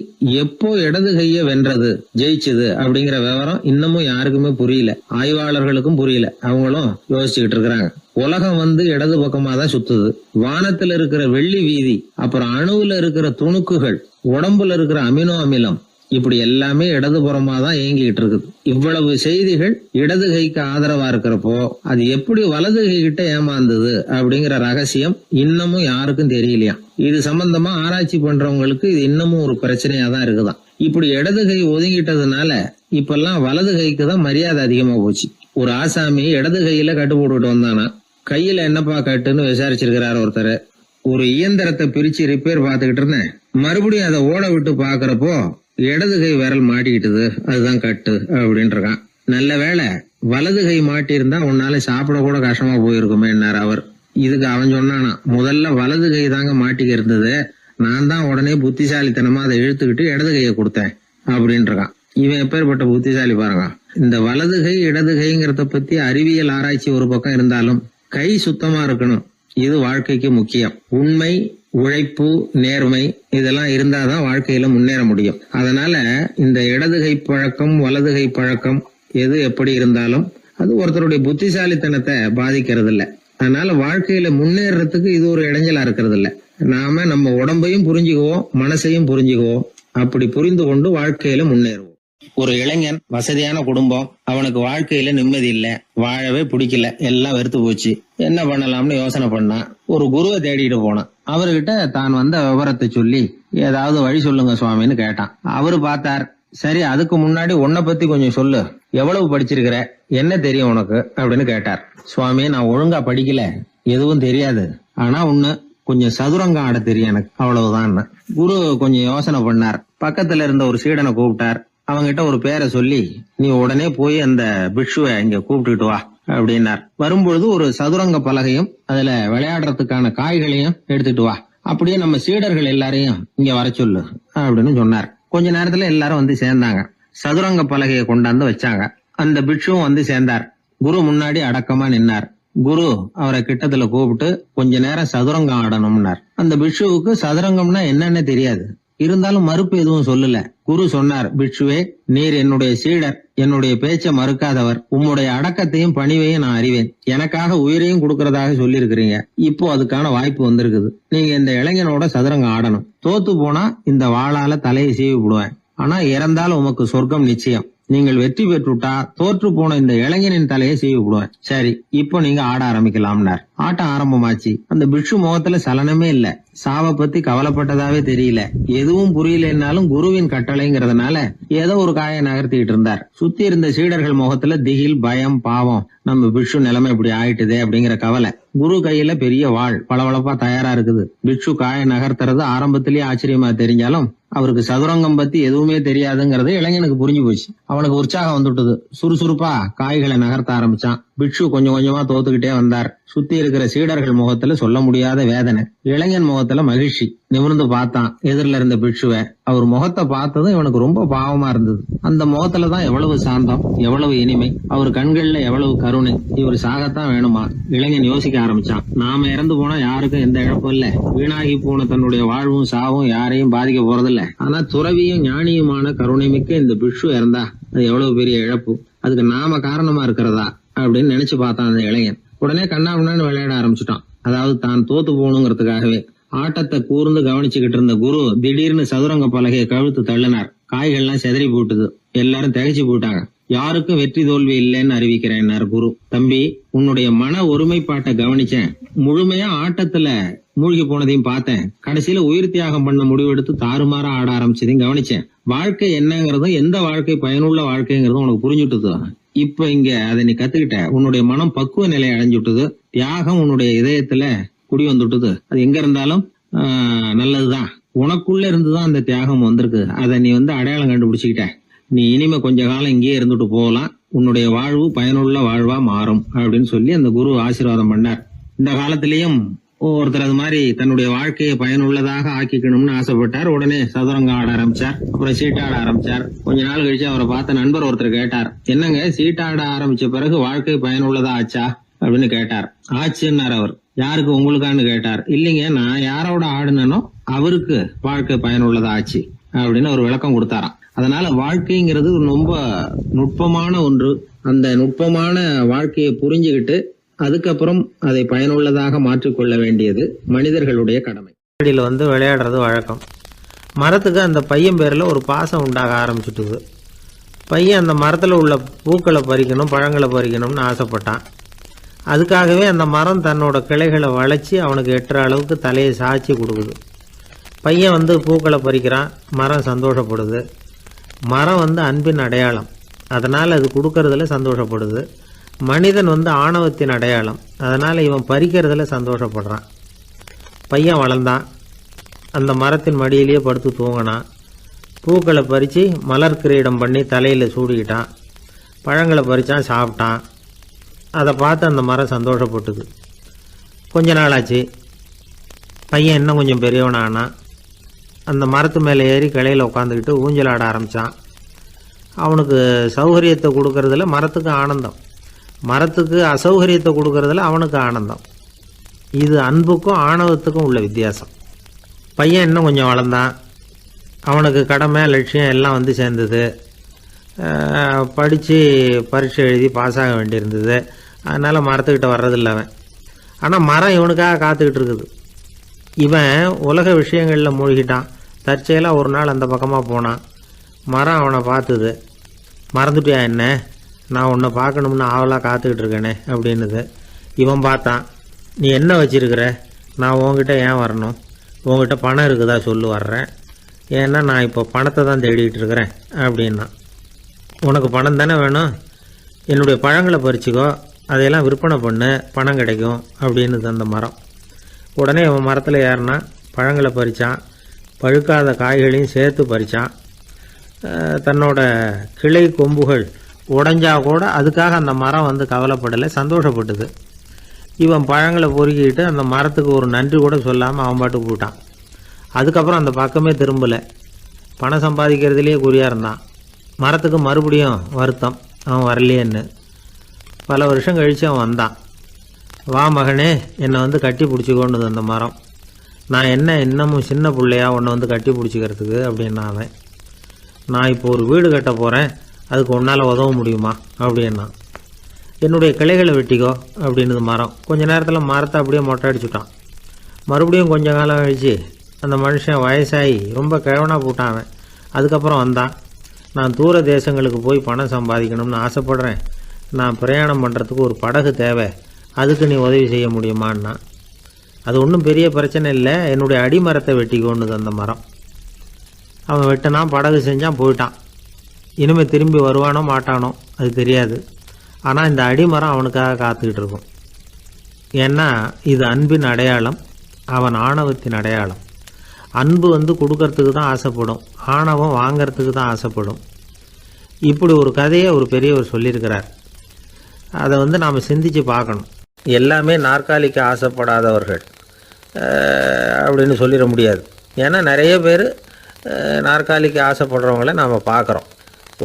எப்போ இடது கைய வென்றது, ஜெயிச்சது அப்படிங்கிற விவரம் இன்னமும் யாருக்குமே புரியல, ஆய்வாளர்களுக்கும் புரியல. அவங்களும் யோசிச்சுக்கிட்டு இருக்கிறாங்க. உலகம் இடது பக்கமா தான் சுத்துது. வானத்துல இருக்கிற வெள்ளி வீதி, அப்புறம் அணுவுல இருக்கிற துணுக்குகள், உடம்புல இருக்கிற அமினோ அமிலம், இப்படி எல்லாமே இடதுபுறமா தான் இயங்கிட்டு இருக்குது. இவ்வளவு செய்திகள் இடது கைக்கு ஆதரவா இருக்கிறப்போ அது எப்படி வலது கை கிட்ட ஏமாந்தது அப்படிங்கிற ரகசியம் இன்னமும் யாருக்கும் தெரியலையா. இது சம்பந்தமா ஆராய்ச்சி பண்றவங்களுக்கு இது இன்னமும் ஒரு பிரச்சனையா தான் இருக்குதான். இப்படி இடது கை ஒதுங்கிட்டதுனால இப்பெல்லாம் வலது கைக்கு தான் மரியாதை அதிகமா போச்சு. ஒரு ஆசாமி இடது கையில கட்டு போட்டுட்டு வந்தானா, கையில என்னப்பா கட்டுன்னு விசாரிச்சிருக்கிறாரு ஒருத்தர். ஒரு இயந்திரத்தை பிரிச்சு ரிப்பேர் பார்த்துக்கிட்டு இருந்தேன், மறுபடியும் அதை ஓட விட்டு பாக்குறப்போ இடது கை விரல் மாட்டிக்கிட்டது, அதுதான் கட்டு அப்படின்றான். நல்ல வேளை வலது கை மாட்டி இருந்தா உன்னால சாப்பிட கூட கஷ்டமா போயிருக்குமே என்னார் அவர். இதுக்கு அவன் சொன்னானா, முதல்ல வலது கை தாங்க மாட்டிக்க இருந்தது, நான் தான் உடனே புத்திசாலித்தனமா அதை இழுத்துக்கிட்டு இடது கையை கொடுத்தேன் அப்படின்றான். இவன் எப்பேற்பட்ட புத்திசாலி பாருங்க. இந்த வலது கை இடது கைங்கிறத பத்தி அறிவியல் ஆராய்ச்சி ஒரு பக்கம் இருந்தாலும் கை சுத்தமா இருக்கணும், இது வாழ்க்கைக்கு முக்கியம். உண்மை, உழைப்பு, நேர்மை இதெல்லாம் இருந்தாதான் வாழ்க்கையில முன்னேற முடியும். அதனால இந்த இடது கை பழக்கம், வலது கை பழக்கம் எது எப்படி இருந்தாலும் அது ஒருத்தருடைய புத்திசாலித்தனத்தை பாதிக்கிறது இல்ல. அதனால வாழ்க்கையில முன்னேறதுக்கு இது ஒரு இடைஞ்சலா இருக்கிறது இல்ல. நாம நம்ம உடம்பையும் புரிஞ்சுக்குவோம், மனசையும் புரிஞ்சுக்குவோம். அப்படி புரிந்து கொண்டு வாழ்க்கையில முன்னேறுவோம். ஒரு இளைஞன், வசதியான குடும்பம், அவனுக்கு வாழ்க்கையில நிம்மதி இல்ல, வாழவே பிடிக்கல, எல்லாம் வெறுத்து போச்சு. என்ன பண்ணலாம்னு யோசனை பண்ணா ஒரு குருவை தேடிட்டு போனான். அவர்கிட்ட தான் வந்த விவரத்தை சொல்லி ஏதாவது வழி சொல்லுங்க சுவாமின்னு கேட்டான். அவரு பார்த்தார், சரி அதுக்கு முன்னாடி உன்னை பத்தி கொஞ்சம் சொல்லு, எவ்வளவு படிச்சிருக்கிற, என்ன தெரியும் உனக்கு அப்படின்னு கேட்டார். சுவாமி, நான் ஒழுங்கா படிக்கல, எதுவும் தெரியாது, ஆனா ஒண்ணு, கொஞ்சம் சதுரங்கம் ஆட தெரியும் எனக்கு, அவ்வளவுதான். குரு கொஞ்சம் யோசனை பண்ணார். பக்கத்துல இருந்த ஒரு சீடனை கூப்பிட்டார். அவங்கிட்ட ஒரு பேரை சொல்லி, நீ உடனே போய் அந்த பிக்ஷுவை இங்க கூப்பிட்டுட்டு வா அப்படின்னார். வரும்பொழுது ஒரு சதுரங்க பலகையும் அதுல விளையாடுறதுக்கான காய்களையும் எடுத்துட்டு வா, அப்படியே நம்ம சீடர்கள் எல்லாரையும் இங்க வர சொல்லு அப்படின்னு சொன்னார். கொஞ்ச நேரத்துல எல்லாரும் வந்து சேர்ந்தாங்க. சதுரங்க பலகையை கொண்டாந்து வச்சாங்க. அந்த பிக்ஷுவும் சேர்ந்தார். குரு முன்னாடி அடக்கமா நின்னார். குரு அவரை கிட்டத்துல கூப்பிட்டு கொஞ்ச நேரம் சதுரங்கம் ஆடணும்னார். அந்த பிக்ஷுவுக்கு சதுரங்கம்னா என்னன்னு தெரியாது, இருந்தாலும் மறுப்பு எதுவும் சொல்லல. குரு சொன்னார், பிக்ஷுவே, நீர் என்னுடைய சீடர், என்னுடைய பேச்சை மறுக்காதவர், உம்முடைய அடக்கத்தையும் பணிவையும் நான் அறிவேன், எனக்காக உயிரையும் கொடுக்கறதாக சொல்லி இருக்கிறீங்க. இப்போ அதுக்கான வாய்ப்பு வந்திருக்குது. நீங்க இந்த இளைஞனோட சதுரங்கம் ஆடணும். தோத்து போனா இந்த வாளால தலையை சீவி விடுவேன், ஆனா இறந்தாலும் உமக்கு சொர்க்கம் நிச்சயம். நீங்கள் வெற்றி பெற்றுட்டா தோற்று போன இந்த இளைஞனின் தலையை சீவி விடுவேன். சரி, இப்போ நீங்க ஆட ஆரம்பிக்கலாம்னார். ஆட்டம் ஆரம்பமாச்சு. அந்த பிக்ஷு முகத்துல சலனமே இல்ல, சாவை பத்தி கவலைப்பட்டதாவே தெரியல. எதுவும் புரியலன்னாலும் குருவின் கட்டளைங்கிறதுனால ஏதோ ஒரு காயை நகர்த்திட்டு இருந்தார். சுத்தி இருந்த சீடர்கள் முகத்துல திகில், பயம், பாவம், நம்ம பிக்ஷு நிலைமை இப்படி ஆயிட்டுதே அப்படிங்கிற கவலை. குரு கையில பெரிய வாள் பளபளப்பா தயாரா இருக்குது. பிக்ஷு காயை நகர்த்துறது ஆரம்பத்திலேயே ஆச்சரியமா தெரிஞ்சாலும் அவருக்கு சதுரங்கம் பத்தி எதுவுமே தெரியாதுங்கிறது இளைஞனுக்கு புரிஞ்சு போச்சு. அவனுக்கு உற்சாகம் வந்துட்டது. சுறுசுறுப்பா காய்களை நகர்த்த ஆரம்பிச்சான். பிட்சு கொஞ்சம் கொஞ்சமா தோத்துக்கிட்டே வந்தார். சுத்தி இருக்கிற சீடர்கள் முகத்துல சொல்ல முடியாத வேதனை, இளைஞன் முகத்துல மகிழ்ச்சி. நிமிர்ந்து பார்த்தான் எதிரில இருந்த பிட்சுவை. அவர் முகத்தை பார்த்ததும் இவனுக்கு ரொம்ப பாவமா இருந்தது. அந்த முகத்துலதான் எவ்வளவு சாந்தம், எவ்வளவு இனிமை, அவர் கண்கள்ல எவ்வளவு கருணை. இவர் சாகத்தான் வேணுமா? இளைஞன் யோசிக்க ஆரம்பிச்சான். நாம இறந்து போனா யாருக்கும் எந்த இழப்பும் இல்ல, வீணாகி போன தன்னுடைய வாழ்வும் சாவும் யாரையும் பாதிக்க போறதில்ல. ஆனா துறவியும் ஞானியுமான கருணை மிக்க இந்த பிட்சு இறந்தா அது எவ்வளவு பெரிய இழப்பு, அதுக்கு நாம காரணமா இருக்கிறதா அப்படின்னு நினைச்சு பார்த்தான் அந்த இளைஞன். உடனே கண்ணாமண்ணான்னு விளையாட ஆரம்பிச்சுட்டான். அதாவது தான் தோத்து போகணுங்கிறதுக்காகவே. ஆட்டத்தை கூர்ந்து கவனிச்சுக்கிட்டு இருந்த குரு திடீர்னு சதுரங்க பலகையை கழுத்து தள்ளினார். காய்கள்லாம் செதறி போட்டுது. எல்லாரும் திகைச்சு போயிட்டாங்க. யாருக்கும் வெற்றி தோல்வி இல்லைன்னு அறிவிக்கிறேன் குரு. தம்பி, உன்னுடைய மன ஒருமைப்பாட்டை கவனிச்சேன். முழுமையா ஆட்டத்துல மூழ்கி போனதையும் பார்த்தேன். கடைசியில உயிர் தியாகம் பண்ண முடிவெடுத்து தாறுமாறா ஆட ஆரம்பிச்சதையும் கவனிச்சேன். வாழ்க்கை என்னங்கிறதும் எந்த வாழ்க்கை பயனுள்ள வாழ்க்கைங்கிறதும் உனக்கு புரிஞ்சுட்டுது. இப்ப இங்க அதை நீ கத்துக்கிட்ட. உன்னுடைய மனம் பக்குவ நிலையை அடைஞ்சுட்டுது. தியாகம் உன்னுடைய இதயத்துல குடி வந்துட்டுது. அது எங்க இருந்தாலும் நல்லதுதான். உனக்குள்ள இருந்துதான் அந்த தியாகம் வந்திருக்கு. அதை நீ அடையாளம் கண்டுபிடிச்சுக்கிட்ட. நீ இனிமே கொஞ்ச காலம் இங்கேயே இருந்துட்டு போகலாம். உன்னுடைய வாழ்வு பயனுள்ள வாழ்வா மாறும் அப்படின்னு சொல்லி அந்த குரு ஆசீர்வாதம் பண்ணார். இந்த காலத்திலயும் ஒருத்தர் அது மாதிரி தன்னுடைய வாழ்க்கையை பயனுள்ளதாக ஆக்கிக்கணும்னு ஆசைப்பட்டார். உடனே சதுரங்க ஆட ஆரம்பிச்சார். அப்புறம் சீட்டாட ஆரம்பிச்சார். கொஞ்ச நாள் கழிச்சு அவரை பார்த்த நண்பர் ஒருத்தர் கேட்டார், என்னங்க சீட்டாட ஆரம்பிச்ச பிறகு வாழ்க்கை பயனுள்ளதா ஆச்சா அப்படின்னு கேட்டார். ஆச்சுன்னார் அவர். யாருக்கு, உங்களுக்கான்னு கேட்டார். இல்லைங்க, நான் யாரோட ஆடுனோ அவருக்கு வாழ்க்கை பயனுள்ளதா ஆச்சு அப்படின்னு ஒரு விளக்கம் கொடுத்தாராம். அதனால வாழ்க்கைங்கிறது ரொம்ப நுட்பமான ஒன்று. அந்த நுட்பமான வாழ்க்கையை புரிஞ்சுக்கிட்டு அதுக்கப்புறம் அதை பயனுள்ளதாக மாற்றிக்கொள்ள வேண்டியது மனிதர்களுடைய கடமை. விளையாடுறது வழக்கம். மரத்துக்கு அந்த பையன் பேரில் ஒரு பாசம் உண்டாக ஆரம்பிச்சுட்டுது. பையன் அந்த மரத்தில் உள்ள பூக்களை பறிக்கணும், பழங்களை பறிக்கணும்னு ஆசைப்பட்டான். அதுக்காகவே அந்த மரம் தன்னோட கிளைகளை வளைச்சி அவனுக்கு எட்டுற அளவுக்கு தலையை சாய்ச்சி கொடுக்குது. பையன் பூக்களை பறிக்கிறான். மரம் சந்தோஷப்படுது. மரம் அன்பின் அடையாளம். அதனால் அது கொடுக்கறதுல சந்தோஷப்படுது. மனிதன் ஆணவத்தின் அடையாளம். அதனால் இவன் பறிக்கிறதுல சந்தோஷப்படுறான். பையன் வளர்ந்தான். அந்த மரத்தின் மடியிலேயே படுத்து தூங்கினான். பூக்களை பறித்து மலர் கிரீடம் பண்ணி தலையில் சூடிக்கிட்டான். பழங்களை பறித்தான், சாப்பிட்டான். அதை பார்த்து அந்த மரம் சந்தோஷப்பட்டுது. கொஞ்ச நாளாச்சு. பையன் இன்னும் கொஞ்சம் பெரியவனானான். அந்த மரத்து மேலே ஏறி கிளையில் உட்காந்துக்கிட்டு ஊஞ்சல் ஆட ஆரம்பித்தான். அவனுக்கு சௌகரியத்தை கொடுக்கறதுல மரத்துக்கு ஆனந்தம், மரத்துக்கு அசௌகரியத்தை கொடுக்கறதுல அவனுக்கு ஆனந்தம். இது அன்புக்கும் ஆணவத்துக்கும் உள்ள வித்தியாசம். பையன் இன்னும் கொஞ்சம் வளர்ந்தான். அவனுக்கு கடமை, லட்சியம் எல்லாம் சேர்ந்தது. படித்து பரீட்சை எழுதி பாஸ் ஆக வேண்டியிருந்தது. அதனால் மரத்துக்கிட்ட வர்றதில்லை அவன். ஆனால் மரம் இவனுக்காக காத்துக்கிட்டு இருக்குது. இவன் உலக விஷயங்களில் மூழ்கிட்டான். தற்செயலாக ஒரு நாள் அந்த பக்கமாக போனான். மரம் அவனை பார்த்துது. மறந்துட்டியா என்ன, நான் உன்னை பார்க்கணும்னு ஆவலாக காத்துக்கிட்டு இருக்கேனே அப்படின்னுது. இவன் பார்த்தான். நீ என்ன வச்சிருக்கிற, நான் உங்ககிட்ட ஏன் வரணும், உங்ககிட்ட பணம் இருக்குதா சொல்லு, வர்றேன். ஏன்னா நான் இப்போ பணத்தை தான் தேடிக்கிட்டு இருக்கிறேன் அப்படின்னா. உனக்கு பணம் தானே வேணும், என்னுடைய பழங்களை பறிச்சுக்கோ, அதையெல்லாம் விற்பனை பண்ணு, பணம் கிடைக்கும் அப்படின்னு அந்த மரம். உடனே அவன் மரத்தில் ஏறினா, பழங்களை பறித்தான். பழுக்காத காய்களையும் சேர்த்து பறித்தான். தன்னோட கிளை கொம்புகள் உடைஞ்சா கூட அதுக்காக அந்த மரம் கவலைப்படலை, சந்தோஷப்பட்டுது. இவன் பழங்களை பொறுக்கிட்டு அந்த மரத்துக்கு ஒரு நன்றி கூட சொல்லாமல் அவன் பாட்டுக்கு போட்டான். அதுக்கப்புறம் அந்த பக்கமே திரும்பலை. பணம் சம்பாதிக்கிறதுலேயே குறியாக இருந்தான். மரத்துக்கு மறுபடியும் வருத்தம், அவன் வரலையேன்னு. பல வருஷம் கழித்து அவன் வந்தான். வா மகனே, என்னை கட்டி பிடிச்சிக்கொண்டுது அந்த மரம். நான் என்ன இன்னமும் சின்ன பிள்ளையா உன்னை கட்டி பிடிச்சிக்கிறதுக்கு அப்படின்னா அவன். நான் இப்போ ஒரு வீடு கட்ட போகிறேன், அதுக்கு உன்னால் உதவ முடியுமா அப்படின்னா. என்னுடைய கிளைகளை வெட்டிக்கோ அப்படின்னுது மரம். கொஞ்ச நேரத்தில் மரத்தை அப்படியே மொட்டை அடிச்சுட்டான். மறுபடியும் கொஞ்சம் காலம் கழிச்சு அந்த மனுஷன் வயசாகி ரொம்ப கிழவனாக போட்டான் அவன். அதுக்கப்புறம் வந்தான். நான் தூர தேசங்களுக்கு போய் பணம் சம்பாதிக்கணும்னு ஆசைப்படுறேன். நான் பிரயாணம் பண்ணுறதுக்கு ஒரு படகு தேவை, அதுக்கு நீ உதவி செய்ய முடியுமான்னா. அது ஒன்றும் பெரிய பிரச்சனை இல்லை, என்னுடைய அடிமரத்தை வெட்டிக்கோன்னுது அந்த மரம். அவன் வெட்டினான், படகு செஞ்சான், போயிட்டான். இனிமேல் திரும்பி வருவானோ மாட்டானோ அது தெரியாது. ஆனால் இந்த அடிமரம் அவனுக்காக காத்துக்கிட்டு இருக்கும். ஏன்னா இது அன்பின் அடையாளம், அவன் ஆணவத்தின் அடையாளம். அன்பு கொடுக்கறதுக்கு தான் ஆசைப்படும், ஆணவம் வாங்கிறதுக்கு தான் ஆசைப்படும். இப்படி ஒரு கதையை ஒரு பெரியவர் சொல்லியிருக்கிறார். அதை நாம் சிந்திச்சு பார்க்கணும். எல்லாமே நாற்காலிக்கு ஆசைப்படாதவர்கள் அப்படின்னு சொல்லிட முடியாது. ஏன்னா நிறைய பேர் நாற்காலிக்கு ஆசைப்படுறவங்கள நாம் பார்க்குறோம்.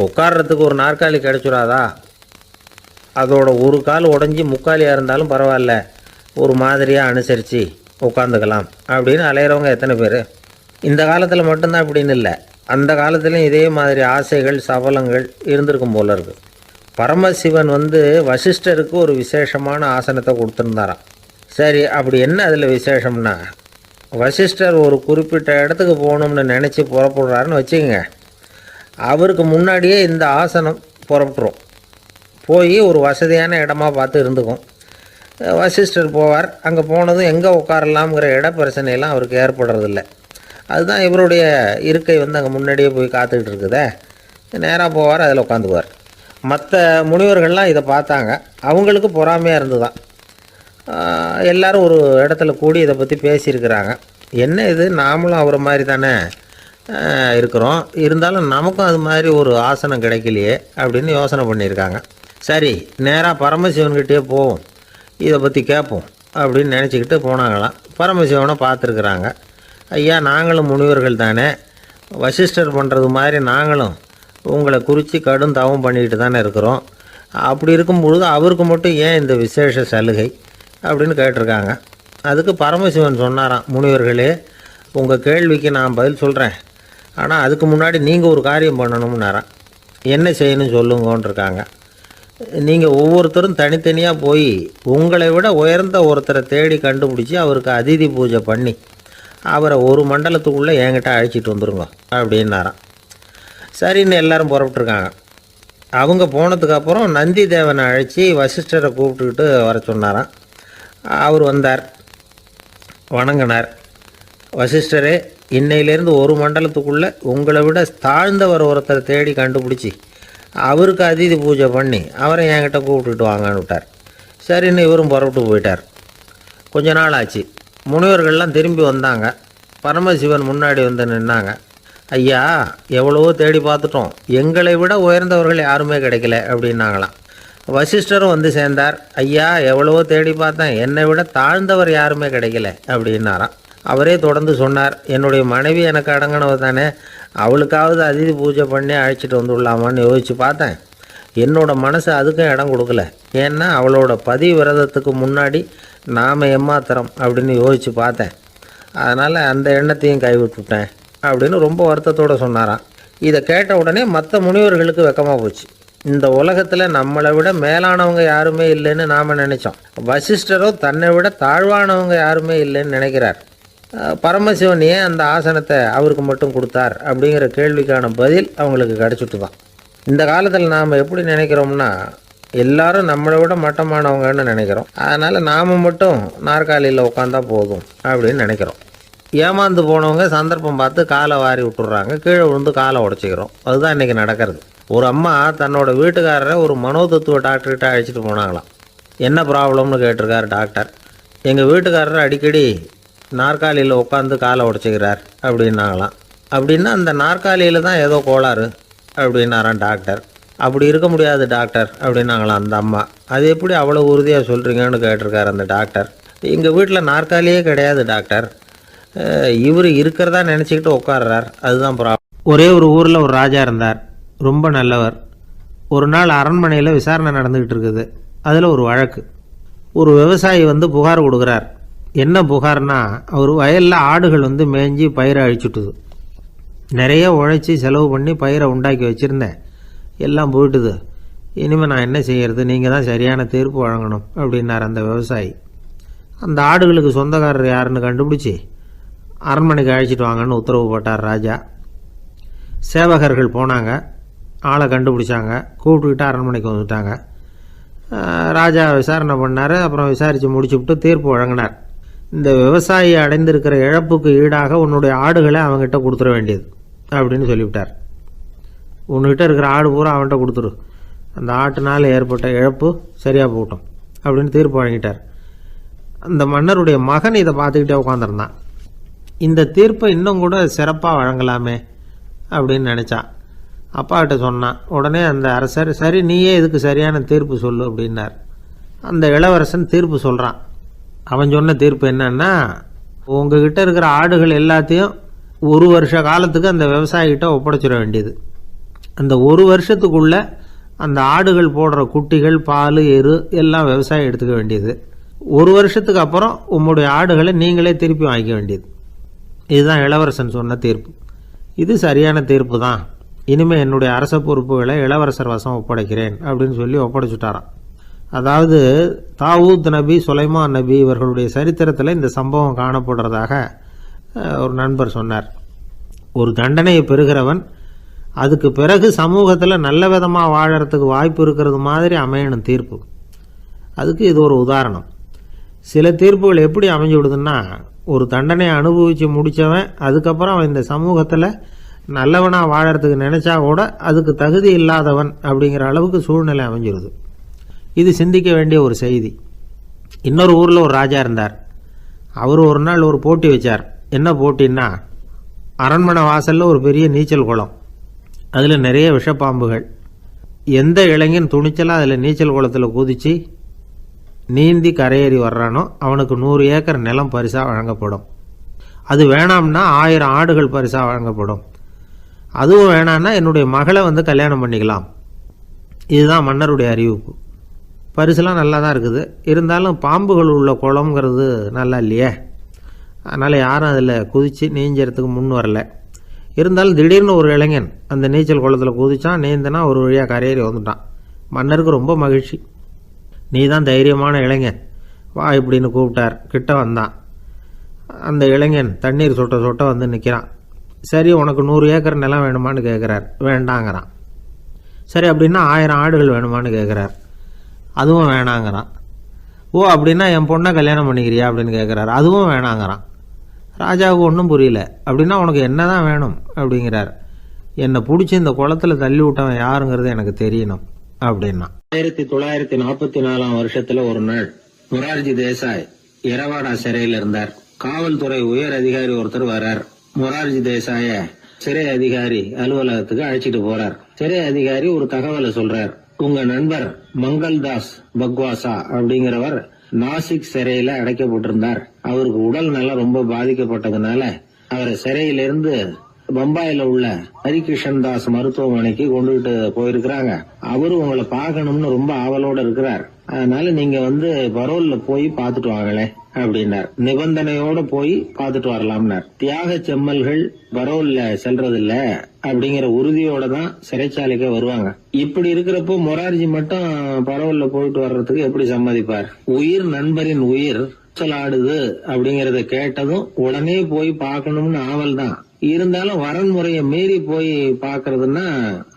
உட்கார்றதுக்கு ஒரு நாற்காலி கிடச்சிடாதா, அதோட ஒரு கால் உடஞ்சி முக்காலியாக இருந்தாலும் பரவாயில்ல, ஒரு மாதிரியாக அனுசரித்து உட்காந்துக்கலாம் அப்படின்னு அலையிறவங்க எத்தனை பேர்? இந்த காலத்தில் மட்டும்தான் அப்படின்னு இல்லை, அந்த காலத்துலேயும் இதே மாதிரி ஆசைகள் சபலங்கள் இருந்திருக்கும் போல இருக்குது. பரமசிவன் வசிஷ்டருக்கு ஒரு விசேஷமான ஆசனத்தை கொடுத்துருந்தாராம். சரி, அப்படி என்ன அதில் விசேஷம்னா, வசிஷ்டர் ஒரு குறிப்பிட்ட இடத்துக்கு போகணும்னு நினச்சி புறப்படுறாருன்னு வச்சுக்கோங்க. அவருக்கு முன்னாடியே இந்த ஆசனம் புறப்பட்டுரும். போய் ஒரு வசதியான இடமா பார்த்து இருந்துக்கும். வசிஷ்டர் போவார். அங்கே போனதும் எங்கே உட்காரலாம்ங்கிற இட பிரச்சனையெல்லாம் அவருக்கு ஏற்படுறதில்ல. அதுதான் இவருடைய இருக்கை அங்கே முன்னாடியே போய் காத்துக்கிட்டு இருக்குதே. நேராக போவார், அதில் உட்காந்துக்குவார். மற்ற முனிவர்கள்லாம் இதை பார்த்தாங்க. அவங்களுக்கு பொறாமையாக இருந்து தான் எல்லோரும் ஒரு இடத்துல கூடி இதை பற்றி பேசியிருக்கிறாங்க. என்ன இது, நாமளும் அவரை மாதிரி தானே இருக்கிறோம், இருந்தாலும் நமக்கும் அது மாதிரி ஒரு ஆசனம் கிடைக்கலையே அப்படின்னு யோசனை பண்ணியிருக்காங்க. சரி, நேராக பரமசிவன்கிட்டே போவோம், இதை பற்றி கேட்போம் அப்படின்னு நினச்சிக்கிட்டு போனாங்களாம். பரமசிவனை பார்த்துருக்குறாங்க. ஐயா, நாங்களும் முனிவர்கள் தானே, வசிஷ்டர் பண்ணுறது மாதிரி நாங்களும் உங்களை குறித்து கடும் தவம் பண்ணிக்கிட்டு தானே இருக்கிறோம். அப்படி இருக்கும் பொழுது அவருக்கு மட்டும் ஏன் இந்த விசேஷ சலுகை அப்படின்னு கேட்டிருக்காங்க. அதுக்கு பரமசிவன் சொன்னாராம், முனிவர்களே, உங்கள் கேள்விக்கு நான் பதில் சொல்கிறேன், ஆனால் அதுக்கு முன்னாடி நீங்கள் ஒரு காரியம் பண்ணணும்னாராம். என்ன செய்யணும் சொல்லுங்கன்னு இருக்காங்க. நீங்கள் ஒவ்வொருத்தரும் தனித்தனியாக போய் உங்களை விட உயர்ந்த ஒருத்தரை தேடி கண்டுபிடிச்சி அவருக்கு அதிதி பூஜை பண்ணி அவரை ஒரு மண்டலத்துக்குள்ளே என்கிட்ட அழைச்சிட்டு வந்துருங்க அப்படின்னாராம். சரின்னு எல்லாரும் புறப்பட்டுருக்காங்க. அவங்க போனதுக்கப்புறம் நந்தி தேவனை அழைச்சி வசிஷ்டரை கூப்பிட்டுக்கிட்டு வர சொன்னாராம். அவர் வந்தார், வணங்கினார். வசிஷ்டரே, இன்னையிலேருந்து ஒரு மண்டலத்துக்குள்ளே உங்களை விட தாழ்ந்தவர் ஒருத்தரை தேடி கண்டுபிடிச்சி அவருக்கு அதிதி பூஜை பண்ணி அவரை என்கிட்ட கூப்பிட்டுட்டு வாங்கன்னு விட்டார். சரின்னு இவரும் புறப்பட்டு போயிட்டார். கொஞ்ச நாள் ஆச்சு. முனிவர்கள்லாம் திரும்பி வந்தாங்க. பரமசிவன் முன்னாடி நின்னாங்க. ஐயா, எவ்வளவோ தேடி பார்த்துட்டோம், எங்களை விட உயர்ந்தவர்கள் யாருமே கிடைக்கல அப்படின்னாங்களாம். வசிஷ்டரும் சேர்ந்தார். ஐயா, எவ்வளவோ தேடி பார்த்தேன், என்னை விட தாழ்ந்தவர் யாருமே கிடைக்கல அப்படின்னாராம். அவரே தொடர்ந்து சொன்னார், என்னுடைய மனைவி எனக்கு அடங்கினவ தானே, அவளுக்காவது அதிதி பூஜை பண்ணி அழைச்சிட்டு வந்துடலாமான்னு யோசித்து பார்த்தேன். என்னோடய மனசு அதுக்கும் இடம் கொடுக்கல. ஏன்னா அவளோட பதி விரதத்துக்கு முன்னாடி நாம் ஏமாத்திரம் அப்படின்னு யோசித்து பார்த்தேன். அதனால் அந்த எண்ணத்தையும் கைவிட்டுட்டேன் அப்படின்னு ரொம்ப வருத்தத்தோடு சொன்னாராம். இதை கேட்ட உடனே மற்ற முனிவர்களுக்கு வெக்கமாக போச்சு. இந்த உலகத்தில் நம்மளை விட மேலானவங்க யாருமே இல்லைன்னு நாம் நினச்சோம். வசிஷ்டரோ தன்னை விட தாழ்வானவங்க யாருமே இல்லைன்னு நினைக்கிறார். பரமசிவன் ஏன் அந்த ஆசனத்தை அவருக்கு மட்டும் கொடுத்தார் அப்படிங்கிற கேள்விக்கான பதில் அவங்களுக்கு கிடச்சிட்டு தான். இந்த காலத்தில் நாம் எப்படி நினைக்கிறோம்னா, எல்லாரும் நம்மளை விட மட்டமானவங்கன்னு நினைக்கிறோம். அதனால் நாம் மட்டும் நாற்காலியில் உட்காந்தா போதும் அப்படின்னு நினைக்கிறோம். ஏமாந்து போனவங்க சந்தர்ப்பம் பார்த்து காலை வாரி விட்டுறாங்க, கீழே விழுந்து காலை உடச்சிக்கிறோம். அதுதான் இன்றைக்கி நடக்கிறது. ஒரு அம்மா தன்னோட வீட்டுக்காரரை ஒரு மனோதத்துவ டாக்டர்கிட்ட அழைச்சிட்டு போனாங்களாம். என்ன ப்ராப்ளம்னு கேட்டிருக்கார் டாக்டர். எங்கள் வீட்டுக்காரர் அடிக்கடி நாற்காலியில் உட்காந்து காலை உடச்சிக்கிறார் அப்படின்னாங்களாம். அப்படின்னா அந்த நாற்காலியில் தான் ஏதோ கோளாறு அப்படின்னாரான் டாக்டர். அப்படி இருக்க முடியாது டாக்டர் அப்படின்னாங்களாம் அந்த அம்மா. அது எப்படி அவ்வளோ உறுதியாக சொல்கிறீங்கன்னு கேட்டிருக்கார் அந்த டாக்டர். எங்கள் வீட்டில் நாற்காலியே கிடையாது டாக்டர், இவர் இருக்கிறதா நினச்சிக்கிட்டு உட்கார்றார், அதுதான் ப்ராப்ளம். ஒரே ஒரு ஊரில் ஒரு ராஜா இருந்தார், ரொம்ப நல்லவர். ஒரு நாள் அரண்மனையில் விசாரணை நடந்துக்கிட்டு இருக்குது. அதில் ஒரு வழக்கு. ஒரு விவசாயி புகார் கொடுக்குறார். என்ன புகார்னா, அவர் வயலில் ஆடுகள் மேய்ஞ்சி பயிரை அழிச்சுட்டுது. நிறைய உழைச்சி செலவு பண்ணி பயிரை உண்டாக்கி வச்சுருந்தேன், எல்லாம் போயிட்டுது. இனிமேல் நான் என்ன செய்கிறது, நீங்கள் தான் சரியான தீர்ப்பு வழங்கணும் அப்படின்னார் அந்த விவசாயி. அந்த ஆடுகளுக்கு சொந்தக்காரர் யாருன்னு கண்டுபிடிச்சி அரண்மனைக்கு அழைச்சிட்டு வாங்கன்னு உத்தரவு போட்டார் ராஜா. சேவகர்கள் போனாங்க, ஆளை கண்டுபிடிச்சாங்க, கூப்பிட்டுக்கிட்டு அரண்மனைக்கு வந்துட்டாங்க. ராஜா விசாரணை பண்ணார். அப்புறம் விசாரித்து முடிச்சுவிட்டு தீர்ப்பு வழங்கினார். இந்த விவசாயி அடைந்திருக்கிற இழப்புக்கு ஈடாக உன்னுடைய ஆடுகளை அவங்ககிட்ட கொடுத்துட வேண்டியது அப்படின்னு சொல்லிவிட்டார். உன்கிட்ட இருக்கிற ஆடு பூரா அவன்கிட்ட கொடுத்துரு, அந்த ஆட்டுனால் ஏற்பட்ட இழப்பு சரியாக போகட்டும் அப்படின்னு தீர்ப்பு வழங்கிட்டார். அந்த மன்னருடைய மகன் இதை பார்த்துக்கிட்டே உட்காந்துருந்தான். இந்த தீர்ப்பை இன்னும் கூட சிறப்பாக வழங்கலாமே அப்படின்னு நினச்சான். அப்பாக்கிட்ட சொன்னான். உடனே அந்த அரசர், சரி நீயே இதுக்கு சரியான தீர்ப்பு சொல்லு அப்படின்னார். அந்த இளவரசன் தீர்ப்பு சொல்கிறான். அவன் சொன்ன தீர்ப்பு என்னன்னா, உங்ககிட்ட இருக்கிற ஆடுகள் எல்லாத்தையும் 1 வருஷ காலத்துக்கு அந்த விவசாயிகிட்ட ஒப்படைச்சிட வேண்டியது. அந்த 1 வருஷத்துக்குள்ள அந்த ஆடுகள் போடுற குட்டிகள், பால், எரு எல்லாம் விவசாயி எடுத்துக்க வேண்டியது. 1 வருஷத்துக்கு அப்புறம் உங்களுடைய ஆடுகளை நீங்களே திருப்பி வாங்கிக்க வேண்டியது. இதுதான் இளவரசன் சொன்ன தீர்ப்பு. இது சரியான தீர்ப்பு தான். இனிமேல் என்னுடைய அரச பொறுப்புகளை இளவரசர் வசம் ஒப்படைக்கிறேன் அப்படின்னு சொல்லி ஒப்படைச்சுட்டாராம். அதாவது தாவூத் நபி, சுலைமான் நபி இவர்களுடைய சரித்திரத்தில் இந்த சம்பவம் காணப்படுறதாக ஒரு நண்பர் சொன்னார். ஒரு தண்டனையை பெறுகிறவன் அதுக்கு பிறகு சமூகத்தில் நல்ல விதமாக வாழறதுக்கு வாய்ப்பு இருக்கிறது மாதிரி அமையணும் தீர்ப்பு. அதுக்கு இது ஒரு உதாரணம். சில தீர்ப்புகள் எப்படி அமைஞ்சு விடுதுன்னா, ஒரு தண்டனையை அனுபவித்து முடித்தவன் அதுக்கப்புறம் அவன் இந்த சமூகத்தில் நல்லவனாக வாழறதுக்கு நினச்சா கூட அதுக்கு தகுதி இல்லாதவன் அப்படிங்கிற அளவுக்கு சூழ்நிலை அமைஞ்சிருது. இது சிந்திக்க வேண்டிய ஒரு செய்தி. இன்னொரு ஊரில் ஒரு ராஜா இருந்தார். அவர் ஒரு நாள் ஒரு போட்டி வச்சார். என்ன போட்டின்னா, அரண்மனை வாசலில் ஒரு பெரிய நீச்சல் குளம், அதில் நிறைய விஷப்பாம்புகள். எந்த இளைஞன் துணிச்சலாக அதில் நீச்சல் குளத்தில் குதித்து நீந்தி கரையேறி வர்றானோ அவனுக்கு 100 ஏக்கர் நிலம் பரிசாக வழங்கப்படும். அது வேணாம்னா 1000 ஆடுகள் பரிசாக வழங்கப்படும். அதுவும் வேணான்னா என்னுடைய மகளை கல்யாணம் பண்ணிக்கலாம். இதுதான் மன்னருடைய அறிவிப்பு. பரிசுலாம் நல்லா தான் இருக்குது. இருந்தாலும் பாம்புகள் உள்ள குளம்ங்கிறது நல்லா இல்லையே. அதனால் யாரும் அதில் குதித்து நீஞ்சறதுக்கு முன் வரல. இருந்தாலும் திடீர்னு ஒரு இளைஞன் அந்த நீச்சல் குளத்தில் குதித்தான். நீந்தினா ஒரு வழியாக கரையேறி வந்துட்டான். மன்னருக்கு ரொம்ப மகிழ்ச்சி. நீ தான் தைரியமான இளைஞன், வா இப்படின்னு கூப்பிட்டார். கிட்ட வந்தான். அந்த இளைஞன் தண்ணீர் சொட்ட சொட்ட நிற்கிறான். சரி, உனக்கு 100 ஏக்கர் நிலம் வேணுமான்னு கேட்குறார். வேண்டாங்கிறான். சரி, அப்படின்னா 1000 ஆடுகள் வேணுமான்னு கேட்குறார். அதுவும் வேணாங்கிறான். ஓ, அப்படின்னா என் பொண்ணை கல்யாணம் பண்ணிக்கிறியா அப்படின்னு கேட்குறாரு. அதுவும் வேணாங்கிறான். ராஜாவுக்கு ஒன்றும் புரியல. அப்படின்னா உனக்கு என்ன தான் வேணும் அப்படிங்கிறார். என்னை பிடிச்சி இந்த குளத்தில் தள்ளி விட்டவன் யாருங்கிறது எனக்கு தெரியணும் அப்படின்னா. 1944 வருஷத்துல ஒரு நாள் மொரார்ஜி தேசாய் எரவாடா சிறையில் இருந்தார். காவல்துறை உயர் அதிகாரி ஒருத்தர் வர்றார். மொரார்ஜி தேசாய சிறை அதிகாரி அலுவலகத்துக்கு அழைச்சிட்டு போறார். சிறை அதிகாரி ஒரு தகவலை சொல்றார். உங்க நண்பர் மங்கள்தாஸ் பக்வாசா அப்படிங்கிறவர் நாசிக் சிறையில அடைக்கப்பட்டிருந்தார். அவருக்கு உடல் நலம் ரொம்ப பாதிக்கப்பட்டதுனால அவரை சிறையிலிருந்து பம்பாயில உள்ள ஹரிகிருஷ்ணன் தாஸ் மருத்துவமனைக்கு கொண்டுகிட்டு போயிருக்கிறாங்க. அவரு உங்களை பார்க்கணும்னு ரொம்ப ஆவலோட இருக்கிறார். அதனால நீங்க பரோல்ல போய் பாத்துட்டு வாங்களே அப்படின்னார். நிபந்தனையோட போய் பாத்துட்டு வரலாம்னார். தியாக செம்மல்கள் பரோல்ல செல்றதில்ல அப்படிங்கிற உறுதியோட தான் சிறைச்சாலைக்கு வருவாங்க. இப்படி இருக்கிறப்போ மொரார்ஜி மட்டும் பரோல்ல போயிட்டு வர்றதுக்கு எப்படி சம்மதிப்பார்? உயிர் நண்பரின் உயிர் ஆடுது அப்படிங்கறத கேட்டதும் உடனே போய் பார்க்கணும்னு ஆவல் தான். இருந்தாலும் வரன்முறையை மீறி போய் பாக்குறதுன்னா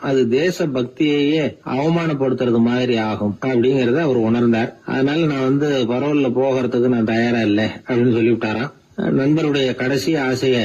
அது தேச பக்தியையே அவமானப்படுத்துறது மாதிரி ஆகும் அப்படிங்கறத அவர் உணர்ந்தார். அதனால நான் பரோல்ல போகிறதுக்கு நான் தயாரா இல்லை அப்படின்னு சொல்லிவிட்டாராம். நண்பருடைய கடைசி ஆசைய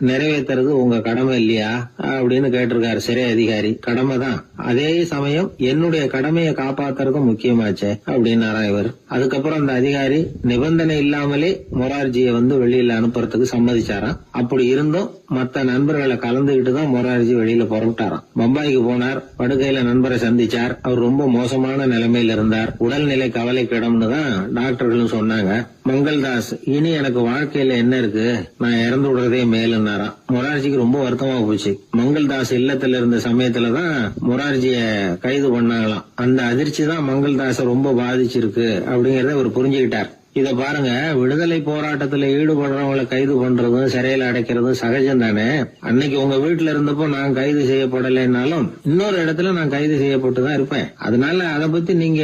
நிறைவேற்றுறது உங்க கடமை இல்லையா அப்படின்னு கேட்டிருக்காரு சிறை அதிகாரி. கடமை தான், அதே சமயம் என்னுடைய கடமையை காப்பாத்துறதும் முக்கியமாச்சே அப்படின்னாரா இவர். அதுக்கப்புறம் அந்த அதிகாரி நிபந்தனை இல்லாமலே மொரார்ஜியை வெளியில அனுப்புறதுக்கு சம்மதிச்சாராம். அப்படி இருந்தும் மத்த நண்பர்களை கலந்துகிட்டு தான் மொரார்ஜி வெளியில புறப்பட்டாராம். பம்பாய்க்கு போனார். படுக்கையில நண்பரை சந்திச்சார். அவர் ரொம்ப மோசமான நிலைமையில இருந்தார். உடல்நிலை கவலைக்கிடம்னு தான் டாக்டர்களும் சொன்னாங்க. மங்கள்தாஸ், இனி எனக்கு வாழ்க்கையில என்ன இருக்கு, நான் இறந்து விடுறதே மேலுன்னாராம். மொரார்ஜிக்கு ரொம்ப வருத்தமா போச்சு. மங்கள்தாஸ் இல்லத்துல இருந்த சமயத்துலதான் மொரார்ஜிய கைது பண்ணாங்களாம். அந்த அதிர்ச்சி தான் மங்கள்தாஸ ரொம்ப பாதிச்சிருக்கு அப்படிங்கறத அவர் புரிஞ்சுக்கிட்டார். இத பாருங்க, விடுதலை போராட்டத்துல ஈடுபடுறவங்களை கைது பண்றதும் சிறையில அடைக்கிறதும் சகஜம் தானே. அன்னைக்கு உங்க வீட்டுல இருந்தப்போ நான் கைது செய்யப்படலைன்னாலும் இன்னொரு இடத்துல நான் கைது செய்யப்பட்டுதான் இருப்பேன். அதனால அதை பத்தி நீங்க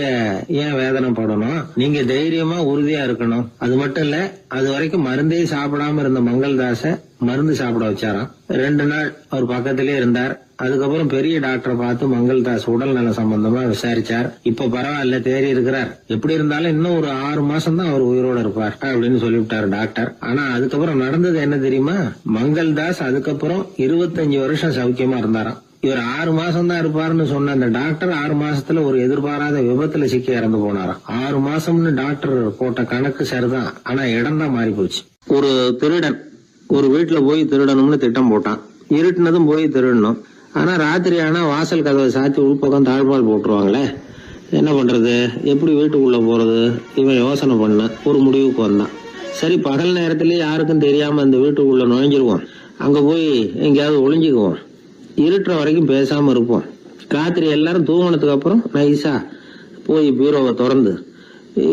ஏன் வேதனைப்படணும்? நீங்க தைரியமா உறுதியா இருக்கணும். அது மட்டும் இல்ல, அது வரைக்கும் மருந்தே சாப்பிடாம இருந்த மங்கள்தாஸ மருந்து சாப்பிட வச்சாராம். 2 நாள் அவர் பக்கத்திலே இருந்தார். அதுக்கப்புறம் பெரிய டாக்டரை பார்த்து மங்கள்தாஸ் உடல் நல சம்பந்தமா விசாரிச்சார். இப்ப பரவாயில்ல, தேறி இருக்கிறார். எப்படி இருந்தாலும் இன்னும் ஒரு 6 மாசம் தான் அவர் உயிரோட இருப்பார் அப்படின்னு சொல்லிவிட்டாரு டாக்டர். ஆனா அதுக்கப்புறம் நடந்தது என்ன தெரியுமா? மங்கள்தாஸ் அதுக்கப்புறம் 25 வருஷம் சௌக்கியமா இருந்தாராம். இவர் 6 மாசம் தான் இருப்பாருன்னு சொன்ன அந்த டாக்டர் 6 மாசத்துல ஒரு எதிர்பாராத விபத்துல சிக்கி இறந்து போனாராம். 6 மாசம்னு டாக்டர் போட்ட கணக்கு சரிதான், ஆனா இடம் தான் மாறி போச்சு. ஒரு திருடன் ஒரு வீட்டுல போய் திருடணும்னு திட்டம் போட்டான். இருட்டுனதும் போய் திருடணும். ஆனா ராத்திரி ஆனா வாசல் கதவை சாத்தி உள்பக்கம் தாழ்பால் போட்டுருவாங்களே, என்ன பண்றது, எப்படி வீட்டுக்குள்ள போறது? இவன் யோசனை பண்ண ஒரு முடிவுக்கு வந்தான். சரி, பகல் நேரத்திலேயே யாருக்கும் தெரியாம அந்த வீட்டுக்குள்ள நுழைஞ்சிருவோம், அங்க போய் எங்கேயாவது ஒளிஞ்சுக்குவோம், இருட்டுற வரைக்கும் பேசாம இருப்போம், ராத்திரி எல்லாரும் தூங்கினதுக்கு அப்புறம் நைஸா போய் பீரோவை திறந்து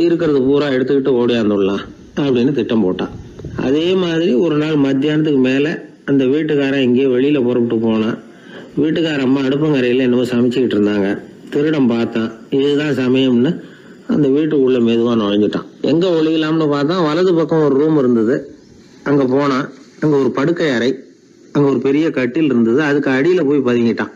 இருக்கிறது பூரா எடுத்துக்கிட்டு ஓடியாந்துடலாம் அப்படின்னு திட்டம் போட்டான். அதே மாதிரி ஒரு நாள் மத்தியானத்துக்கு மேல அந்த வீட்டுக்காரன் எங்கேயோ வெளியில புறப்பட்டு போனான். வீட்டுக்கார அம்மா அடுப்பங்கரையில என்னமோ சமைச்சுக்கிட்டு இருந்தாங்க. திருடன் பார்த்தான், இதுதான் சமயம்னு அந்த வீட்டுக்குள்ள மெதுவா நுழைஞ்சிட்டான். எங்க ஒளியலாம்னு பார்த்தான், வலது பக்கம் ஒரு ரூம் இருந்தது. அங்க போனான். அங்க ஒரு படுக்கை அறை, அங்க ஒரு பெரிய கட்டில் இருந்தது. அதுக்கு அடியில போய் பதுங்கிட்டான்.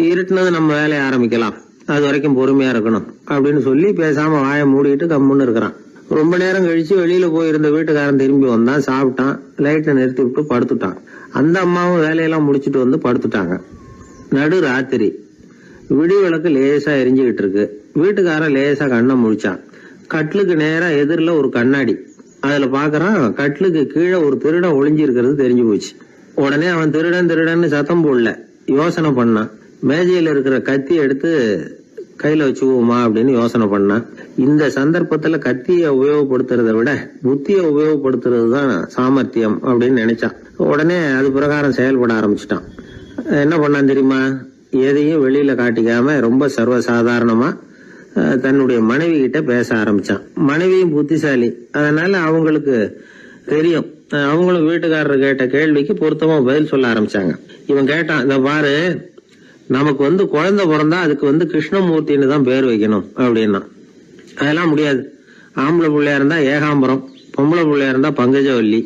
இருட்டுனது நம்ம வேலையை ஆரம்பிக்கலாம், அது வரைக்கும் பொறுமையா இருக்கணும் அப்படின்னு சொல்லி பேசாம வாயை மூடிட்டு கம்முன்னு இருக்கிறான். ரொம்ப நேரம் கழிச்சு வெளியில போயிருந்த வீட்டுக்காரன் திரும்பி வந்தான், சாப்பிட்டான், லைட்டை நிறுத்தி விட்டு படுத்துட்டான். அந்த அம்மாவும் வேலையெல்லாம் முடிச்சுட்டு வந்து படுத்துட்டாங்க. நடு ராத்திரி, விடி விளக்கு லேசா எரிஞ்சுக்கிட்டு இருக்கு. வீட்டுக்காரன் லேசா கண்ணை முழிச்சான். கட்லுக்கு நேரா எதிரில ஒரு கண்ணாடி, அதுல பாக்குறான் கட்லுக்கு கீழே ஒரு திருடன் ஒளிஞ்சு இருக்கிறது தெரிஞ்சு போச்சு. உடனே அவன் திருடன் திருடன்னு சத்தம் போடல, யோசனை பண்ணான். மேஜையில இருக்கிற கத்தி எடுத்து கையில வச்சுக்குவோமா அப்படின்னு யோசனை பண்ணான். இந்த சந்தர்ப்பத்துல கத்தியை உபயோகப்படுத்துறதை விட புத்தியை உபயோகப்படுத்துறது தான் சாமர்த்தியம் அப்படின்னு நினைச்சான். உடனே அது பிரகாரம் செயல்பட ஆரம்பிச்சிட்டான். என்ன பண்ணான் தெரியுமா? எதையும் வெளியில காட்டிக்காம ரொம்ப சர்வசாதாரணமா தன்னுடைய மனைவி கிட்ட பேச ஆரம்பிச்சான். மனைவியும் புத்திசாலி, அதனால அவங்களுக்கு தெரியும். அவங்களும் வீட்டுக்காரர் கேட்ட கேள்விக்கு பொருத்தமா பதில் சொல்ல ஆரம்பிச்சாங்க. இவன் கேட்டான், இந்த பாரு, நமக்கு குழந்தை பிறந்தா அதுக்கு கிருஷ்ணமூர்த்தின்னு தான் பேர் வைக்கணும் அப்படின்னா. அதெல்லாம் முடியாது. ஆம்பளை பிள்ளையா இருந்தா ஏகாம்பரம், பொம்பளை பிள்ளையா இருந்தா பங்கஜவல்லி,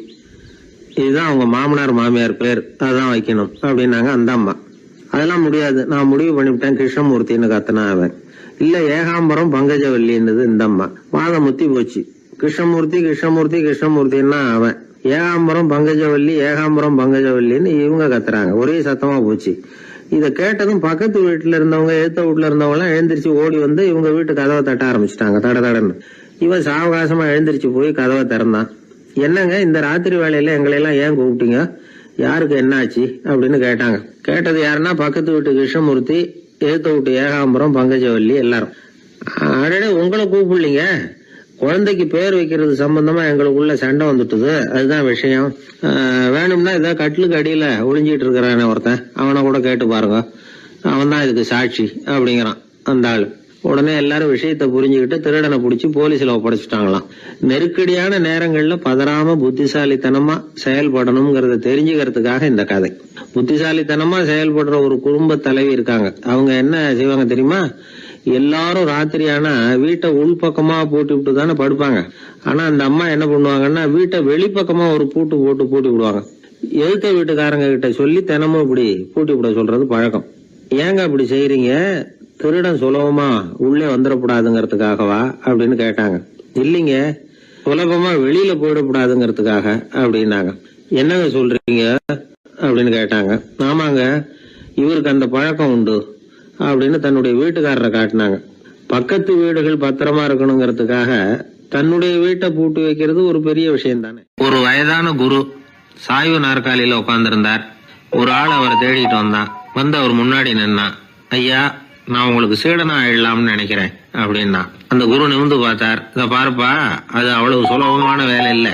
இதுதான் அவங்க மாமனார் மாமியார் பேர், அதான் வைக்கணும் அப்படின்னாங்க அந்த அம்மா. அதெல்லாம் முடியாது, நான் முடிவு பண்ணிவிட்டேன் கிருஷ்ணமூர்த்தின்னு கத்தனா அவன். இல்ல ஏகாம்பரம் பங்கஜவல்லின்றது இந்த அம்மா. வாதம் முத்தி போச்சு. கிருஷ்ணமூர்த்தி கிருஷ்ணமூர்த்தி கிருஷ்ணமூர்த்தின்னா அவன். ஏகாம்பரம் பங்கஜவல்லி ஏகாம்பரம் பங்கஜவல்லின்னு இவங்க கத்துறாங்க. ஒரே சத்தமா போச்சு. இத கேட்டதும் பக்கத்து வீட்டுல இருந்தவங்க, எழுத்த வீட்டுல இருந்தவங்க எல்லாம் எழுந்திரிச்சு ஓடி வந்து இவங்க வீட்டு கதவை தட்ட ஆரம்பிச்சுட்டாங்க, தட தடன்னு. இவன் சாவகாசமா எழுந்திரிச்சு போய் கதவை திறந்தான். என்னங்க, இந்த ராத்திரி வேலையில எங்களை எல்லாம் ஏன் கூப்பிட்டீங்க, யாருக்கு என்னாச்சு அப்படின்னு கேட்டாங்க. கேட்டது யாருன்னா பக்கத்து வீட்டு கிருஷ்ணமூர்த்தி, எழுத்த வீட்டு ஏகாம்பரம் பங்கஜவல்லி எல்லாரும். அடடே, உங்களை கூப்பிடலீங்க, குழந்தைக்கு பேர் வைக்கிறது சம்பந்தமா எங்களுக்குள்ள சண்டை வந்துட்டுது, அதுதான் விஷயம். வேணும்னா இதை கட்லுக்கு அடியில ஒளிஞ்சிட்டு இருக்கிறான ஒருத்தன், அவனை கூட கேட்டு பாருங்க, அவன் தான் இதுக்கு சாட்சி அப்படிங்கிறான் அந்த ஆளு. உடனே எல்லாரும் விஷயத்த புரிஞ்சுக்கிட்டு திருடனை பிடிச்சி போலீஸ்ல ஒப்படைச்சிட்டாங்களாம். நெருக்கடியான நேரங்கள்ல பதறாம புத்திசாலித்தனமா செயல்படணுங்கிறத தெரிஞ்சுக்கிறதுக்காக இந்த கதை. புத்திசாலித்தனமா செயல்படுற ஒரு குடும்ப தலைவி இருக்காங்க. அவங்க என்ன செய்வாங்க தெரியுமா? எல்லாரும் ராத்திரி ஆனா வீட்டை உள்பக்கமா பூட்டி விட்டு தானே படுப்பாங்க. ஆனா அந்த அம்மா என்ன பண்ணுவாங்கன்னா, வீட்டை வெளிப்பக்கமா ஒரு பூட்டு போட்டு பூட்டி விடுவாங்க. எழுத்த வீட்டுக்காரங்க கிட்ட சொல்லி தினமும் இப்படி பூட்டி விட சொல்றது பழக்கம். ஏங்க அப்படி செய்யறீங்க, திருடன் சுலபமா உள்ளே வந்துடக்கூடாதுங்கிறதுக்காகவா அப்படின்னு கேட்டாங்க. இல்லைங்க, சுலபமா வெளியில போயிடக்கூடாதுங்கிறதுக்காக அப்படின்னாங்க. என்னங்க சொல்றீங்க அப்படின்னு கேட்டாங்க. ஆமாங்க, இவருக்கு அந்த பழக்கம் உண்டு அப்படின்னு தன்னுடைய வீட்டுக்காரரை காட்டினாங்க. பக்கத்து வீடுகள் பத்திரமா இருக்கணுங்கிறதுக்காக தன்னுடைய வீட்டை பூட்டி வைக்கிறது ஒரு பெரிய விஷயம் தானே. ஒரு வயதான குரு சாய்வு நாற்காலியில உட்கார்ந்திருந்தார். ஒரு ஆள் அவரை தேடிட்டு வந்தான். வந்து அவர் முன்னாடி நின்னான். ஐயா, நான் உங்களுக்கு சீடனா ஆயிடலாம்னு நினைக்கிறேன் அப்படின்னா. அந்த குரு நிமிந்து பார்த்தார். இத பாருப்பா, அது அவ்வளவு சுலபமான வேலை இல்ல.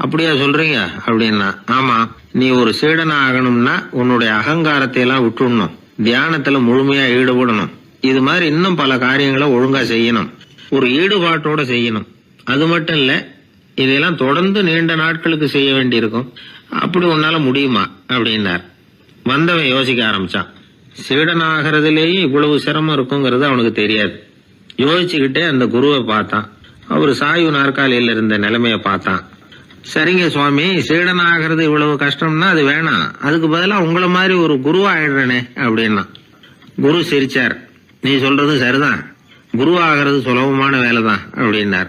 அப்படியா சொல்றீங்க அப்படின்னா. ஆமா, நீ ஒரு சீடனா ஆகணும்னா உன்னுடைய அகங்காரத்தை எல்லாம் விட்டுடணும், தியானத்துல முழுமையா ஈடுபடணும், இது மாதிரி இன்னும் பல காரியங்களை ஒழுங்கா செய்யணும், ஒரு ஈடுபாட்டோட செய்யணும். அது மட்டும் இல்ல, இதெல்லாம் தொடர்ந்து நீண்ட நாட்களுக்கு செய்ய வேண்டி இருக்கும். அப்படி உன்னால முடியுமா அப்படின்னார். வந்தவன் யோசிக்க ஆரம்பிச்சான். சீடனாகிறதுலேயே இவ்வளவு சிரமம் இருக்குங்கிறது அவனுக்கு தெரியாது. யோசிச்சுக்கிட்டே அந்த குருவை பார்த்தான். அவர் சாய்வு நாற்காலியில இருந்த நிலைமைய பார்த்தான். சரிங்க சுவாமி, சீடனாகிறது இவ்வளவு கஷ்டம்னா அது வேணாம், அதுக்கு பதிலா உங்களை மாதிரி ஒரு குருவா ஆயிடுறேனே அப்படின்னா. குரு சிரிச்சார். நீ சொல்றது சரிதான், குருவாகிறது சுலபமான வேலைதான் அப்படின்னார்.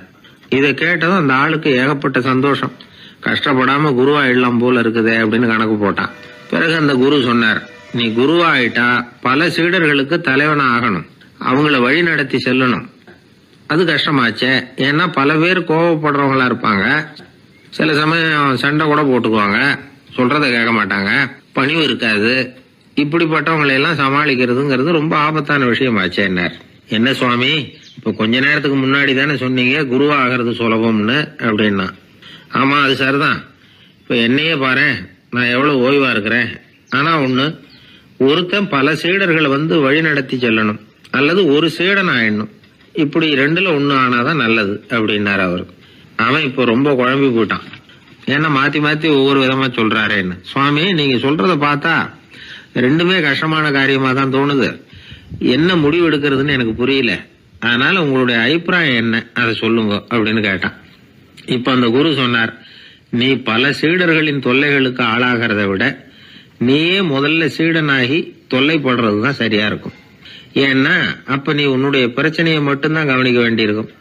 இதை கேட்டதும் அந்த ஆளுக்கு ஏகப்பட்ட சந்தோஷம். கஷ்டப்படாம குருவாயிடலாம் போல இருக்குதே அப்படின்னு கணக்கு போட்டான். பிறகு அந்த குரு சொன்னார், நீ குருவாயிட்டா பல சீடர்களுக்கு தலைவனா ஆகணும், அவங்கள வழி நடத்தி செல்லணும். அது கஷ்டமாச்சே. ஏன்னா பல பேர் கோவப்படுறவங்களா இருப்பாங்க, சில சமயம் சண்டை கூட போட்டுக்குவாங்க, சொல்றத கேட்க மாட்டாங்க, பணிவு இருக்காது, இப்படிப்பட்டவங்களை எல்லாம் சமாளிக்கிறதுங்கிறது ரொம்ப ஆபத்தான விஷயமாச்சேன்னார். என்ன சுவாமி, இப்ப கொஞ்ச நேரத்துக்கு முன்னாடி தானே சொன்னீங்க குருவா ஆகிறது சுலபம்னு அப்படின்னா. ஆமா, அது சரிதான். இப்ப என்னையே பாரு, நான் எவ்வளவு ஓய்வா இருக்கிறேன். ஆனா ஒண்ணு, ஒருத்தன் பல சீடர்களை வந்து வழி நடத்தி செல்லணும், அல்லது ஒரு சீடன் ஆயிடணும். இப்படி ரெண்டுல ஒண்ணு ஆனாதான் நல்லது அப்படின்னாரு அவரு. அவன் இப்ப ரொம்ப குழம்பி போயிட்டான். ஏன்னா மாத்தி மாத்தி ஒவ்வொரு விதமா சொல்றாருன்னு. சுவாமி, நீங்க சொல்றத பார்த்தா ரெண்டுமே கஷ்டமான காரியமா தான் தோணுது. என்ன முடிவு எடுக்கிறதுன்னு எனக்கு புரியல. அதனால உங்களுடைய அபிப்பிராயம் என்ன, அதை சொல்லுங்க அப்படின்னு கேட்டான். இப்ப அந்த குரு சொன்னார், நீ பல சீடர்களின் தொல்லைகளுக்கு ஆளாகிறத விட நீயே முதல்ல சீடனாகி தொல்லைப்படுறதுதான் சரியா இருக்கும். ஏன்னா அப்ப நீ உன்னுடைய பிரச்சனையை மட்டும்தான் கவனிக்க வேண்டியிருக்கும்.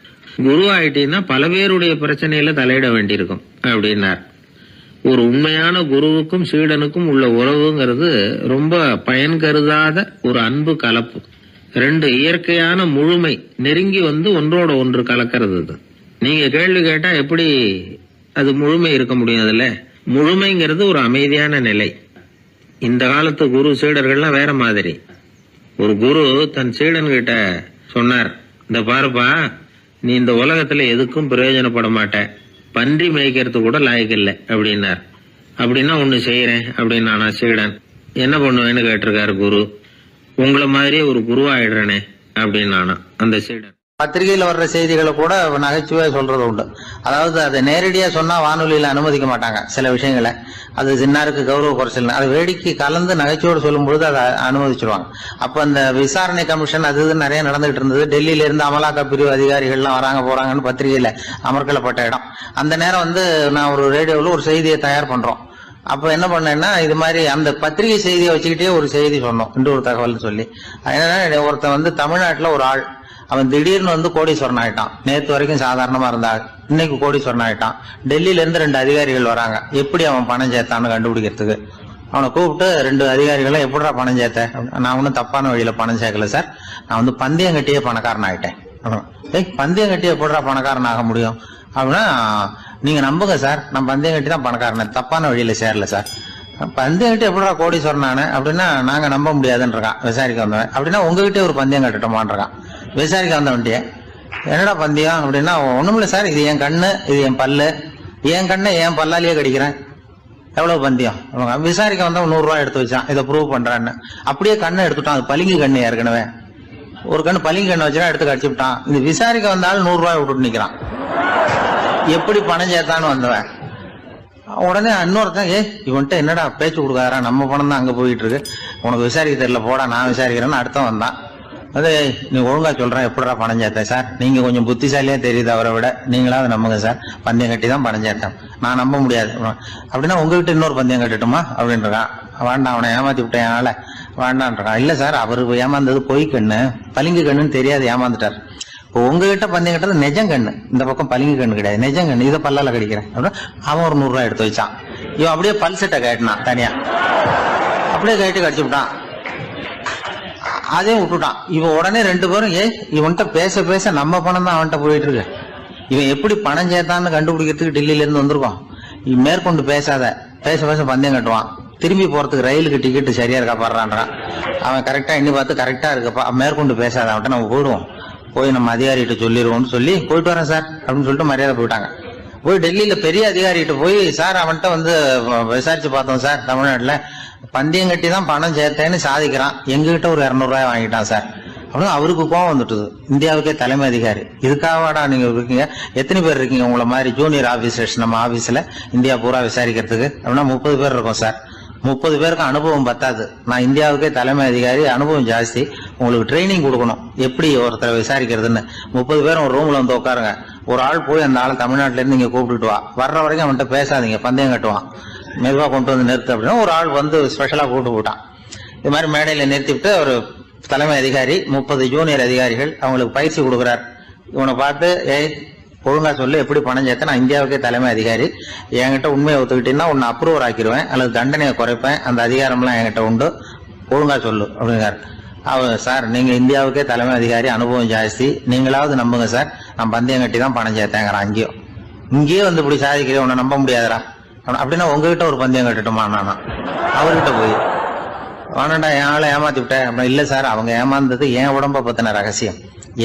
குரு ஆயிட்டீன்னா பல பேருடைய பிரச்சனையில தலையிட வேண்டியிருக்கும் அப்படின்னார். ஒரு உண்மையான குருவுக்கும் சீடனுக்கும் உள்ள உறவுங்கிறது ரொம்ப பயன் கருதாத ஒரு அன்பு கலப்பு. ரெண்டு இயற்கையான முழுமை நெருங்கி வந்து ஒன்றோட ஒன்று கலக்கிறது. நீங்க கேள்வி கேட்டா எப்படி அது முழுமை இருக்க முடியும்? அதுல முழுமைங்கிறது ஒரு அமைதியான நிலை. இந்த காலத்து குரு சீடர்கள்லாம் வேற மாதிரி. ஒரு குரு தன் சீடன் கிட்ட சொன்னார், இந்த பாருப்பா, நீ இந்த உலகத்துல எதுக்கும் பிரயோஜனப்பட மாட்ட, பன்றி மேய்க்கிறது கூட லாய்க்கில்லை அப்படின்னார். அப்படின்னா ஒண்ணு செய்யறேன் அப்படின்னா சீடன். என்ன பண்ணுவேன்னு கேட்டிருக்காரு குரு. உங்களை மாதிரியே ஒரு குருவாயிடுறனே அப்படின்னானா அந்த சீடன். பத்திரிகையில வர்ற செய்திகளை கூட நகைச்சுவையா சொல்றது உண்டு. அதாவது அதை நேரடியா சொன்னா வானொலியில அனுமதிக்க மாட்டாங்க சில விஷயங்களை. அது சின்னாருக்கு கௌரவ குறைச்சல், அதை வேடிக்கை கலந்து நகைச்சுவோடு சொல்லும் பொழுது அதை அனுமதிச்சிருவாங்க. அப்ப அந்த விசாரணை கமிஷன் அது இது நிறைய நடந்துகிட்டு இருந்தது. டெல்லியில இருந்து அமலாக்க பிரிவு அதிகாரிகள்லாம் வராங்க போறாங்கன்னு பத்திரிகையில அமர்க்கலப்பட்ட இடம். அந்த நேரம் வந்து நான் ஒரு ரேடியோவில் ஒரு செய்தியை தயார் பண்றோம். அப்ப என்ன பண்ணேன்னா, இது மாதிரி அந்த பத்திரிகை செய்தியை வச்சுக்கிட்டே ஒரு செய்தி சொன்னோம், இன்னொரு தகவல் சொல்லி. அதனால ஒருத்தன் வந்து தமிழ்நாட்டுல ஒரு ஆள், அவன் திடீர்னு வந்து கோடீஸ்வரன் ஆயிட்டான். நேற்று வரைக்கும் சாதாரணமா இருந்தா இன்னைக்கு கோடீஸ்வரன் ஆயிட்டான். டெல்லியில இருந்து 2 அதிகாரிகள் வராங்க, எப்படி அவன் பணம் சேர்த்தான்னு கண்டுபிடிக்கிறதுக்கு. அவனை கூப்பிட்டு 2 அதிகாரிகளும் எப்படிடா பணம் சேர்த்த? நான் ஒன்னும் தப்பான வழியில பணம் சேர்க்கல சார், நான் வந்து பந்தயம் கட்டியே பணக்காரன் ஆயிட்டேன். பந்தயம் கட்டியே எப்படிடா பணக்காரன் ஆக முடியும் அப்படின்னா, நீங்க நம்புங்க சார், நான் பந்தயம் கட்டி தான் பணக்காரன், தப்பான வழியில சேரல சார். பந்தயம் கட்டி எப்படிடா கோடீஸ்வரன் ஆனே அப்படின்னா, நாங்க நம்ப முடியாதுன்றான் விசாரிக்க வந்தவன். அப்படின்னா உங்ககிட்டே ஒரு பந்தயம் கட்டட்டுமான்றான் விசாரிக்க வந்தவன்ட்டே. என்னடா பந்தயம் அப்படின்னா, ஒண்ணுமில்ல சார், இது என் கண்ணு, இது என் பல்லு, என் கண்ணை என் பல்லாலேயே கடிக்கிறேன், எவ்வளவு பந்தயம். விசாரிக்க வந்தவன் 100 ரூபாய் எடுத்து வச்சான், இதை ப்ரூவ் பண்றான்னு. அப்படியே கண்ணை எடுத்துட்டான். அது பளிங்கு கண்ணு, ஏற்கனவே ஒரு கண்ணு பளிங்கு கண்ணு வச்சுனா எடுத்து கடிச்சு விட்டான். இது விசாரிக்க வந்தாலும் 100 ரூபாய் விட்டுட்டு நிக்கிறான். எப்படி பணம் சேர்த்தான்னு வந்தவன். உடனே இன்னொருத்தன், இவன்ட்ட என்னடா பேச்சு கொடுக்காரா, நம்ம பணம் தான் அங்க போயிட்டு இருக்கு, உனக்கு விசாரிக்க தெரியல, போடா நான் விசாரிக்கிறேன்னு அடுத்த வந்தான். அதே நீ ஒழுங்கா சொல்றேன், எப்படா பணம் சேர்த்தேன் சார், நீங்க கொஞ்சம் புத்திசாலியா தெரியுது அவரை விட, நீங்களாவது நம்புங்க சார், பந்தயம் கட்டி தான் பணம் சேர்த்தேன், நான் நம்ப முடியாது. அப்படின்னா உங்ககிட்ட இன்னொரு பந்தயம் கட்டட்டுமா அப்படின்றான். வேண்டாம், அவனை ஏமாத்தி விட்டேன் அதனால வேண்டான்றான். இல்ல சார், அவரு ஏமாந்தது பொய் கண்ணு, பளிங்கு கண்ணுன்னு தெரியாது, ஏமாந்துட்டார். இப்போ உங்ககிட்ட பந்தயம் கட்டுறது நெஜம் கண்ணு, இந்த பக்கம் பளிங்கு கண்ணு கிடையாது, நெஜம் கண்ணு, இதை பல்லால கடிக்கிறேன் அப்படின்னா அவன் ஒரு 100 ரூபாய் எடுத்து வச்சான். இவன் அப்படியே பல்செட்டை கேட்டினான் தனியா, அப்படியே கேட்டு கடிச்சு விட்டான். அதே விட்டுட்டான். இவன் உடனே 2 பேரும், இவன்கிட்ட பேச பேச நம்ம பணம் தான் அவன்கிட்ட போயிட்டு இருக்கு, இவன் எப்படி பணம் சேர்த்தான்னு கண்டுபிடிக்கிறதுக்கு டெல்லியில இருந்து வந்திருக்கோம், இவன் மேற்கொண்டு பேசாத, பேச பேச பந்தயம் கட்டுவான். திரும்பி போறதுக்கு ரயிலுக்கு டிக்கெட்டு சரியா இருக்கா பாடுறான்றான். அவன் கரெக்டா எண்ணி பார்த்து கரெக்டா இருக்குப்பா, மேற்கொண்டு பேசாத, அவன்கிட்ட நம்ம போயிடுவோம், போய் நம்ம அதிகாரிகிட்ட சொல்லிடுவோம்னு சொல்லி போயிட்டு வரேன் சார் அப்படின்னு சொல்லிட்டு மரியாதை போயிட்டாங்க. போய் டெல்லியில பெரிய அதிகாரிகிட்ட போய், சார் அவன்கிட்ட வந்து விசாரிச்சு பார்த்தோம் சார், தமிழ்நாட்டுல பந்தயம் கட்டி தான் பணம் சேர்த்தேன்னு சாதிக்கிறான், எங்ககிட்ட ஒரு 200 ரூபாய் வாங்கிட்டான் சார் அப்படின்னு. அவருக்கு கோவம் வந்துட்டுது. இந்தியாவுக்கே தலைமை அதிகாரி, இதுக்காகவாடா நீங்க இருக்கீங்க, எத்தனை பேர் இருக்கீங்க உங்களை மாதிரி ஜூனியர் ஆபீசர்ஸ் நம்ம ஆபீஸ்ல இந்தியா பூரா விசாரிக்கிறதுக்கு அப்படின்னா 30 பேர் இருக்கோம் சார். 30 பேருக்கு அனுபவம் பத்தாது, நான் இந்தியாவுக்கே தலைமை அதிகாரி, அனுபவம் ஜாஸ்தி, உங்களுக்கு ட்ரைனிங் கொடுக்கணும் எப்படி ஒருத்தரை விசாரிக்கிறதுன்னு. 30 பேரும் ஒரு ரூம்ல வந்து உட்காருங்க, ஒரு ஆள் போய் அந்த ஆள் தமிழ்நாட்டுல இருந்து இங்க கூப்பிட்டுட்டு வா, வர்ற வரைக்கும் அவன்கிட்ட பேசாதீங்க, பந்தயம் கட்டுவான், மெதுவா கொண்டு வந்து நிறுத்து அப்படின்னா ஒரு ஆள் வந்து ஸ்பெஷலா கூப்பிட்டு போட்டான். இது மாதிரி மேடையில நிறுத்திவிட்டு ஒரு தலைமை அதிகாரி 30 ஜூனியர் அதிகாரிகள் அவங்களுக்கு பயிற்சி கொடுக்குறார். இவனை பார்த்து, ஒழுங்கா சொல்லு, எப்படி பணம் சேர்த்த, நான் இந்தியாவுக்கே தலைமை அதிகாரி, என்கிட்ட உண்மையை ஒத்துக்கிட்டீங்கன்னா உன்னை அப்ரூவர் ஆக்கிடுவேன் அல்லது தண்டனையை குறைப்பேன், அந்த அதிகாரம்லாம் என்கிட்ட உண்டு, ஒழுங்கா சொல்லு அப்படிங்கிறார். அவர், சார் நீங்க இந்தியாவுக்கே தலைமை அதிகாரி, அனுபவம் ஜாஸ்தி, நீங்களாவது நம்புங்க சார், நான் பந்தயம் கட்டி தான் பணம் சேர்த்தேங்கிறான். இங்கேயே வந்து இப்படி சாதிக்கிறேன், உன்னை நம்ப முடியாதரா அப்படின்னா உங்ககிட்ட ஒரு பந்தயம் கட்டட்டுமா நானா அவர்கிட்ட போய். வானண்டா என் ஆளை ஏமாத்தி விட்டேன் அப்படின்னா, இல்ல சார் அவங்க ஏமாந்தது என் உடம்ப பத்தின ரகசியம்.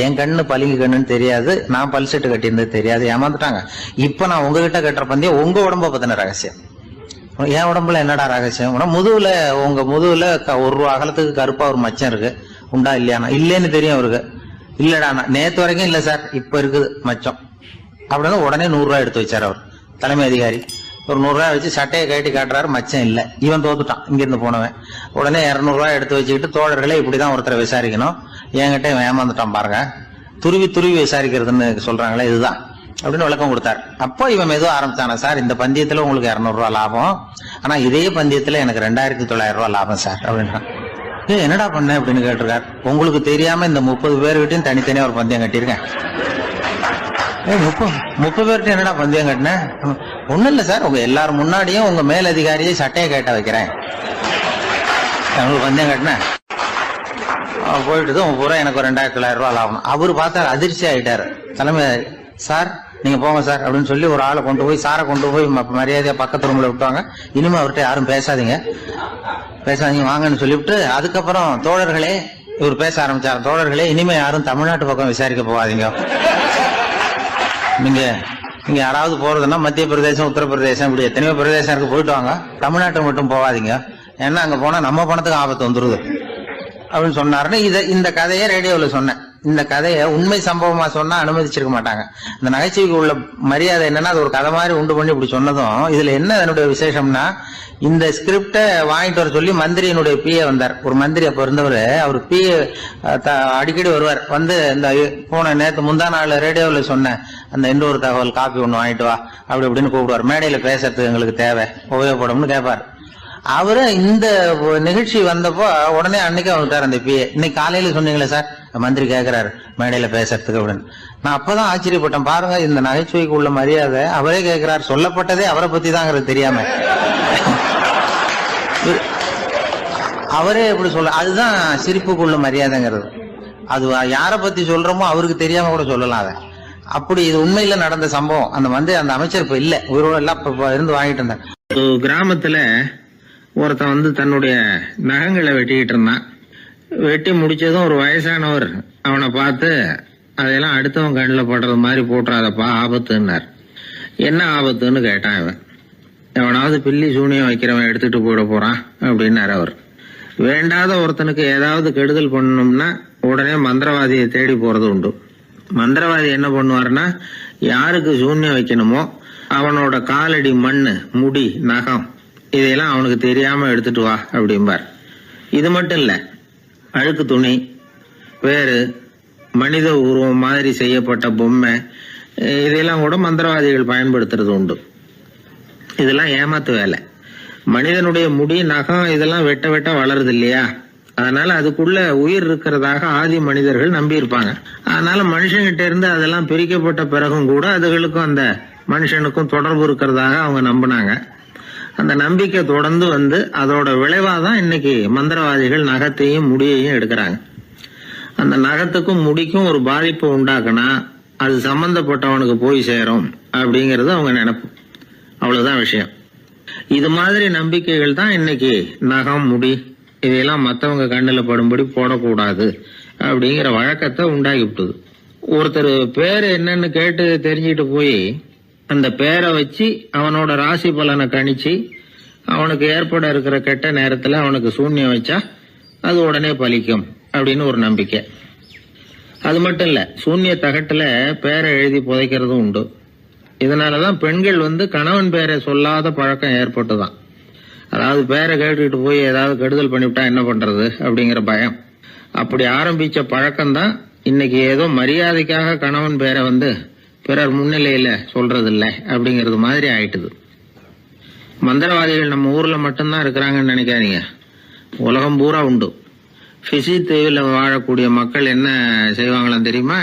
என் கண்ணு பளிங்கு கண்ணுன்னு தெரியாது, நான் பல்செட்டு கட்டியிருந்தது தெரியாது, ஏமாந்துட்டாங்க. இப்ப நான் உங்ககிட்ட கட்டுற பந்தயம் உங்க உடம்ப பத்தின ரகசியம். என் உடம்புல என்னடா ரகசியம்? முதுகுல உங்க முதுகுல 1 ரூபா அகலத்துக்கு கருப்பா ஒரு மச்சம் இருக்கு, உண்டா இல்லையானா? இல்லேன்னு தெரியும் அவருக்கு. இல்லடா நேத்து வரைக்கும் இல்ல சார், இப்ப இருக்குது மச்சம் அப்படின்னு உடனே 100 ரூபாய் எடுத்து வச்சார் அவர் தலைமை அதிகாரி. ஒரு 100 ரூபாய் வச்சு சட்டையை கட்டி காட்டுறாரு, மச்சம் இல்ல. இவன் தோத்துட்டான் இங்கிருந்து போனவன். உடனே 200 ரூபாய் எடுத்து வச்சுக்கிட்டு, தோழர்களே இப்படிதான் ஒருத்தரை விசாரிக்கணும், என்கிட்ட இவன் ஏமாந்துட்டான் பாருங்க, துருவி துருவி விசாரிக்கிறதுன்னு சொல்றாங்களே இதுதான் அப்படின்னு விளக்கம் கொடுத்தாரு. அப்போ இவன் மெதுவா ஆரம்பிச்சானா, சார் இந்த பந்தயத்துல உங்களுக்கு 200 ரூபாய் லாபம், ஆனா இதே பந்தயத்துல எனக்கு 2900 ரூபாய் லாபம் சார் அப்படின்றான். என்னடா பண்ண அப்படின்னு கேட்டிருக்காரு. உங்களுக்கு தெரியாம இந்த 30 பேர்கிட்டையும் தனித்தனியா ஒரு பந்தயம் கட்டியிருக்கேன். 30 பேர்கிட்ட என்னடா பந்தயம் கட்டினேன்? ஒண்ணும் இல்ல சார், உங்க எல்லாரும் முன்னாடியும் உங்க மேல் அதிகாரியை சட்டையை கேட்ட வைக்கிறேன், உங்களுக்கு பந்தயம் கட்டினேன். போயிட்டு பூரா எனக்கு 2900 ரூபாய் லாபம். அவரு பார்த்தாரு, அதிர்ச்சி ஆயிட்டாரு. தலைமை சார் நீங்க போங்க சார் அப்படின்னு சொல்லி ஒரு ஆளை கொண்டு போய், சாரை கொண்டு போய் மரியாதையா பக்கத்து ரூம்ல விட்டாங்க. இனிமே அவர்கிட்ட யாரும் பேசாதீங்க வாங்கன்னு சொல்லிவிட்டு, அதுக்கப்புறம் தோழர்களே இவர் பேச ஆரம்பிச்சார். தோழர்களே இனிமே யாரும் தமிழ்நாட்டு பக்கம் விசாரிக்க போகாதீங்க. நீங்க யாராவது போறதுன்னா மத்திய பிரதேசம், உத்தரப்பிரதேசம், இப்படி எத்தனையோ பிரதேசம் இருக்கு, போயிட்டு வாங்க. தமிழ்நாட்டுக்கு மட்டும் போகாதீங்க, ஏன்னா அங்க போனா நம்ம பணத்துக்கு ஆபத்து வந்துருது அப்படின்னு சொன்னாருன்னு இந்த கதையை ரேடியோவில் சொன்னேன். இந்த கதையை உண்மை சம்பவமா சொன்னா அனுமதிச்சிருக்க மாட்டாங்க. இந்த நகைச்சுவைக்கு உள்ள மரியாதை என்னன்னா, அது ஒரு கதை மாதிரி உண்டு பண்ணி இப்படி சொன்னதும், இதுல என்ன அதனுடைய விசேஷம்னா, இந்த ஸ்கிரிப்ட வாங்கிட்டு வர சொல்லி மந்திரியினுடைய பிஏ வந்தார். ஒரு மந்திரி அப்ப இருந்தவர், அவர் பிஏ அடிக்கடி வருவார். வந்து இந்த போன நேற்று முந்தா நாள் ரேடியோவில் சொன்ன அந்த இன்னொரு தகவல் காப்பி ஒண்ணு வாங்கிட்டு வா அப்படி இப்படின்னு கூப்பிடுவார். மேடையில பேசுறதுக்கு எங்களுக்கு தேவை, உபயோகப்படும்னு கேட்பார். அவரு இந்த நிகழ்ச்சி வந்தப்போ உடனே அன்னைக்கு வந்துட்டார் அந்த பிஏ. இன்னைக்கு காலையில சொன்னீங்களே சார், மந்திரி கேட்கிறாரு மேடையில பேசுறதுக்கு அப்படின்னு. நான் அப்பதான் ஆச்சரியப்பட்டேன். பாருங்க இந்த நகைச்சுவைக்கு உள்ள மரியாதை. அவரே கேட்கிறார், சொல்லப்பட்டதே அவரை பத்தி தாங்கிறது தெரியாம அவரே எப்படி சொல்ல. அதுதான் சிரிப்புக்குள்ள மரியாதைங்கிறது. அது யாரை பத்தி சொல்றோமோ அவருக்கு தெரியாம கூட சொல்லலாம் அதை. அப்படி இது உண்மையில நடந்த சம்பவம். அந்த அமைச்சர் இப்ப இல்ல, உயிரோட எல்லாம் இருந்து வாங்கிட்டு இருந்தார். கிராமத்துல ஒருத்தன் தன்னுடைய நகங்களை வெட்டிக்கிட்டு இருந்தான். வெட்டி முடிச்சதும் ஒரு வயசானவர் அவனை பார்த்து, அதையெல்லாம் அடுத்தவன் கண்ணில் படுறது மாதிரி போட்டுறாதப்பா, ஆபத்துன்னார். என்ன ஆபத்துன்னு கேட்டான் இவன். எவனாவது பில்லி சூனியம் வைக்கிறவன் எடுத்துட்டு போயிட போறான் அப்படின்னாரு அவர். வேண்டாத ஒருத்தனுக்கு ஏதாவது கெடுதல் பண்ணணும்னா உடனே மந்திரவாதியை தேடி போறது உண்டு. மந்திரவாதி என்ன பண்ணுவாருன்னா, யாருக்கு சூன்யம் வைக்கணுமோ அவனோட காலடி மண்ணு, முடி, நகம் இதையெல்லாம் அவனுக்கு தெரியாம எடுத்துட்டு வா அப்படிம்பார். இது மட்டும் இல்ல, அழுக்கு துணி, வேறு மனித உருவம் மாதிரி செய்யப்பட்ட பொம்மை, இதையெல்லாம் கூட மந்திரவாதிகள் பயன்படுத்துறது உண்டு. இதெல்லாம் ஏமாத்து வேலை. மனிதனுடைய முடி, நகம் இதெல்லாம் வெட்ட வெட்ட வளருது இல்லையா, அதனால அதுக்குள்ள உயிர் இருக்கிறதாக ஆதி மனிதர்கள் நம்பி இருப்பாங்க. அதனால மனுஷங்கிட்ட இருந்து அதெல்லாம் பிரிக்கப்பட்ட பிறகும் கூட அதுகளுக்கும் அந்த மனுஷனுக்கும் தொடர்பு இருக்கிறதாக அவங்க நம்பினாங்க. அந்த நம்பிக்கை தொடர்ந்து அதோட விளைவாதான் இன்னைக்கு மந்திரவாதிகள் நகத்தையும் முடியையும் எடுக்கிறாங்க. அந்த நகத்துக்கும் முடிக்கும் ஒரு பாதிப்பு உண்டாக்குனா அது சம்பந்தப்பட்டவனுக்கு போய் சேரும் அப்படிங்கறது அவங்க நினைப்பு. அவ்வளவுதான் விஷயம். இது மாதிரி நம்பிக்கைகள் தான் இன்னைக்கு நகம், முடி இதையெல்லாம் மற்றவங்க கண்ணில் படும்படி போடக்கூடாது அப்படிங்கிற வழக்கத்தை உண்டாக்கி விட்டுது. ஒருத்தர் பேரு என்னன்னு கேட்டு தெரிஞ்சுட்டு போய் அந்த பேரை வச்சு அவனோட ராசி பலனை கணிச்சு அவனுக்கு ஏற்பட இருக்கிற கெட்ட நேரத்துல அவனுக்கு சூன்யம் வச்சா அது உடனே பலிக்கும் அப்படின்னு ஒரு நம்பிக்கை. அது மட்டும் இல்ல, சூன்ய தகட்டுல பேரை எழுதி புதைக்கிறதும் உண்டு. இதனாலதான் பெண்கள் கணவன் பேரை சொல்லாத பழக்கம் ஏற்பட்டுதான். அதாவது பேரை கேட்டுக்கிட்டு போய் ஏதாவது கெடுதல் பண்ணிவிட்டா என்ன பண்றது அப்படிங்கிற பயம். அப்படி ஆரம்பிச்ச பழக்கம்தான் இன்னைக்கு ஏதோ மரியாதைக்காக கணவன் பேரை பிறர் முன்னிலையில சொல்றது இல்லை அப்படிங்கறது மாதிரி ஆயிட்டுது. மந்திரவாதிகள் நம்ம ஊர்ல மட்டும்தான் இருக்கிறாங்கன்னு நினைக்காதீங்க, உலகம் பூரா உண்டு. பிசி தீவில் வாழக்கூடிய மக்கள் என்ன செய்வாங்களாம் தெரியுமா?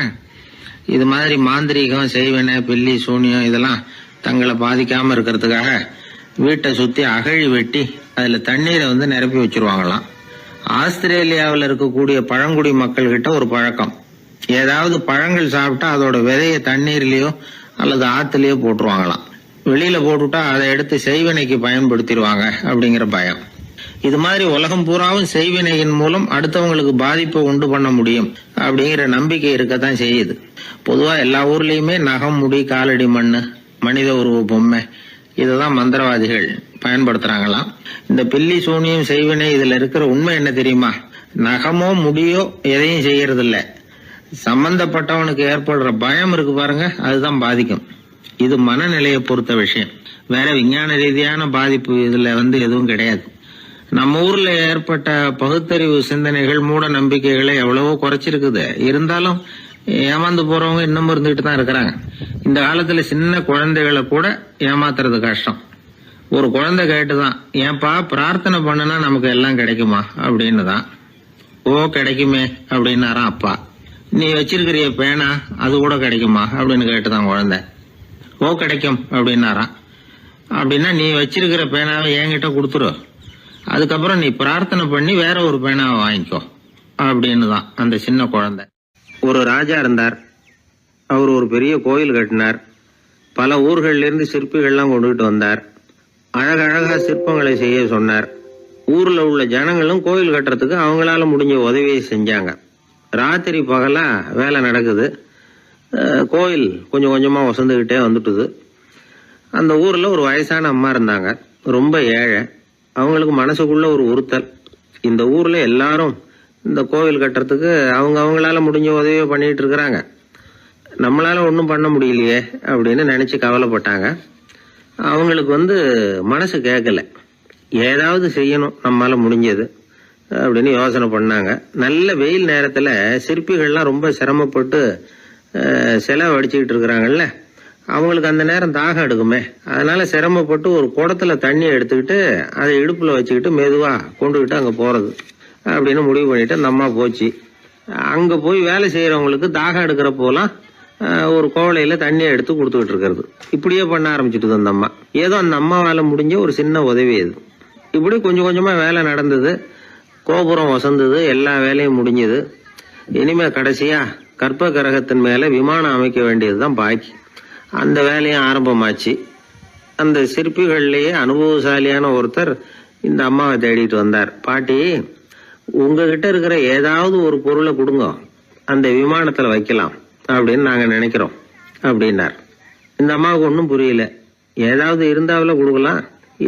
இது மாதிரி மாந்திரீகம், செய்வன, பில்லி, சூனியம் இதெல்லாம் தங்களை பாதிக்காம இருக்கிறதுக்காக வீட்டை சுத்தி அகழி வெட்டி அதுல தண்ணீரை நிரப்பி வச்சிருவாங்களாம். ஆஸ்திரேலியாவில் இருக்கக்கூடிய பழங்குடி மக்கள் கிட்ட ஒரு பழக்கம், ஏதாவது பழங்கள் சாப்பிட்டா அதோட விதைய தண்ணீர்லயோ அல்லது ஆத்துலயோ போட்டுருவாங்களாம். வெளியில போட்டுட்டா அதை எடுத்து செய்வனைக்கு பயன்படுத்திடுவாங்க அப்படிங்கிற பயம். இது மாதிரி உலகம் பூராவும் செய்வினையின் மூலம் அடுத்தவங்களுக்கு பாதிப்பை உண்டு பண்ண முடியும் அப்படிங்கிற நம்பிக்கை இருக்கத்தான் செய்யுது. பொதுவா எல்லா ஊர்லயுமே நகம், முடி, காலடி மண்ணு, மனித உருவ பொம்மை இதுதான் மந்திரவாதிகள் பயன்படுத்துறாங்களாம். இந்த பில்லி, சூனியம், செய்வினை இதுல இருக்கிற உண்மை என்ன தெரியுமா? நகமோ முடியோ எதையும் செய்யறது இல்ல. சம்பந்தப்பட்டவனுக்கு ஏற்படுற பயம் இருக்கு பாருங்க, அதுதான் பாதிக்கும். இது மனநிலையை பொறுத்த விஷயம். வேற விஞ்ஞான ரீதியான பாதிப்பு இதுல எதுவும் கிடையாது. நம்ம ஊர்ல ஏற்பட்ட பகுத்தறிவு சிந்தனைகள், மூட நம்பிக்கைகளை எவ்வளவோ குறைச்சிருக்குது. இருந்தாலும் ஏமாந்து போறவங்க இன்னும் இருந்துகிட்டு தான் இருக்கிறாங்க. இந்த காலத்துல சின்ன குழந்தைகளை கூட ஏமாத்துறது கஷ்டம். ஒரு குழந்தை கேட்டுதான், ஏன்பா பிரார்த்தனை பண்ணுனா நமக்கு எல்லாம் கிடைக்குமா அப்படின்னு தான். ஓ கிடைக்குமே அப்படின்னாராம் அப்பா. நீ வச்சிருக்கிறிய பேனா அது கூட கிடைக்குமா அப்படின்னு கேட்டுதான் குழந்தை. ஓ கிடைக்கும் அப்படின்னாராம். அப்படின்னா நீ வச்சிருக்கிற பேனாவை என்கிட்ட கொடுத்துரு, அதுக்கப்புறம் நீ பிரார்த்தனை பண்ணி வேற ஒரு பேனாவை வாங்கிக்கோ அப்படின்னு தான் அந்த சின்ன குழந்தை. ஒரு ராஜா இருந்தார். அவர் ஒரு பெரிய கோயில் கட்டினார். பல ஊர்கள்ல இருந்து சிற்பிகள்லாம் கொண்டுகிட்டு வந்தார். அழகழகா சிற்பங்களை செய்ய சொன்னார். ஊர்ல உள்ள ஜனங்களும் கோயில் கட்டுறதுக்கு அவங்களால முடிஞ்ச உதவியை செஞ்சாங்க. ராத்திரி பகலா வேலை நடக்குது. கோயில் கொஞ்சம் கொஞ்சமா வசந்துகிட்டே வந்துட்டுது. அந்த ஊர்ல ஒரு வயசான அம்மா இருந்தாங்க, ரொம்ப ஏழை. அவங்களுக்கு மனசுக்குள்ள ஒரு உறுத்தல், இந்த ஊர்ல எல்லாரும் இந்த கோவில் கட்டுறதுக்கு அவங்களால முடிஞ்ச உதவியை பண்ணிட்டு இருக்கிறாங்க, நம்மளால ஒன்றும் பண்ண முடியலையே அப்படின்னு நினைச்சு கவலைப்பட்டாங்க. அவங்களுக்கு மனசு கேட்கல, ஏதாவது செய்யணும் நம்மளால முடிஞ்சது அப்படின்னு யோசனை பண்ணாங்க. நல்ல வெயில் நேரத்துல சிற்பிகள்லாம் ரொம்ப சிரமப்பட்டு சிலை வடிச்சுக்கிட்டு இருக்கிறாங்கல்ல, அவங்களுக்கு அந்த நேரம் தாகம் எடுக்குமே. அதனால சிரமப்பட்டு ஒரு குடத்துல தண்ணி எடுத்துக்கிட்டு அதை இடுப்புல வச்சுக்கிட்டு மெதுவா கொண்டுகிட்டு அங்க போறது அப்படின்னு முடிவு பண்ணிட்டு அந்த அம்மா போச்சு. அங்க போய் வேலை செய்யறவங்களுக்கு தாகம் எடுக்கிற போலாம் ஒரு கோவலையில தண்ணியை எடுத்து கொடுத்துக்கிட்டு இருக்கிறது. இப்படியே பண்ண ஆரம்பிச்சுட்டு அந்த அம்மா. ஏதோ அந்த அம்மாவால முடிஞ்ச ஒரு சின்ன உதவி அது. இப்படி கொஞ்சம் கொஞ்சமா வேலை நடந்தது. கோபுரம் வசந்தது, எல்லா வேலையும் முடிஞ்சது. இனிமே கடைசியா கற்ப கிரகத்தின் மேல விமானம் அமைக்க வேண்டியதுதான் பாக்கி. அந்த வேலையும் ஆரம்பமாச்சு. அந்த சிற்பிகள்லயே அனுபவசாலியான ஒருத்தர் இந்த அம்மாவை தேடிட்டு வந்தார். பாட்டி, உங்ககிட்ட இருக்கிற ஏதாவது ஒரு பொருளை கொடுங்க, அந்த விமானத்துல வைக்கலாம் அப்படின்னு நாங்க நினைக்கிறோம் அப்படின்னார். இந்த அம்மாவுக்கு ஒன்றும் புரியல. ஏதாவது இருந்தாவில கொடுக்கலாம்,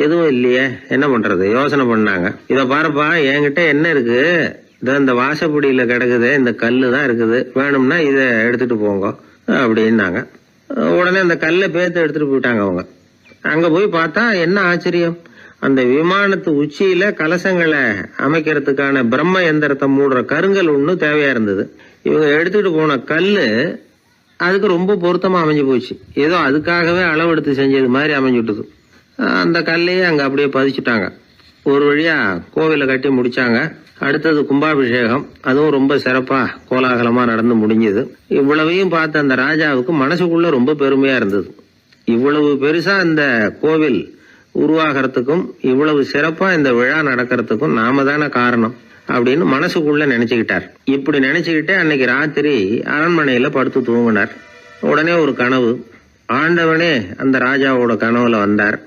எதுவும் இல்லையே, என்ன பண்றது யோசனை பண்ணாங்க. இத பாருப்பா, என்கிட்ட என்ன இருக்கு, இந்த வாசப்படியில கிடக்குது, இந்த கல்லு தான் இருக்குது, வேணும்னா இத எடுத்துட்டு போங்க அப்படின்னாங்க. உடனே அந்த கல்லை பேத்து எடுத்துட்டு போயிட்டாங்க அவங்க. அங்க போய் பார்த்தா என்ன ஆச்சரியம், அந்த விமானத்து உச்சியில கலசங்களை அமைக்கிறதுக்கான பிரம்ம எந்திரத்தை மூடுற கருங்கல் ஒண்ணு தேவையா இருந்தது. இவங்க எடுத்துட்டு போன கல்லு அதுக்கு ரொம்ப பொருத்தமா அமைஞ்சு போச்சு. ஏதோ அதுக்காகவே அளவெடுத்து செஞ்சது மாதிரி அமைஞ்சுட்டுது. அந்த கல்லையே அங்க அப்படியே பதிச்சுட்டாங்க. ஒரு வழியா கோவிலை கட்டி முடிச்சாங்க. அடுத்தது கும்பாபிஷேகம், அதுவும் ரொம்ப சிறப்பா கோலாகலமா நடந்து முடிஞ்சது. இவ்வளவையும் பார்த்த அந்த ராஜாவுக்கு மனசுக்குள்ள ரொம்ப பெருமையா இருந்தது. இவ்வளவு பெருசா இந்த கோவில் உருவாகிறதுக்கும் இவ்வளவு சிறப்பா இந்த விழா நடக்கிறதுக்கும் நாம தானே காரணம் அப்படின்னு மனசுக்குள்ள நினைச்சுக்கிட்டார். இப்படி நினைச்சுக்கிட்டே அன்னைக்கு ராத்திரி அரண்மனையில படுத்து தூங்கினார். உடனே ஒரு கனவு. ஆண்டவனே அந்த ராஜாவோட கனவுல வந்தார்.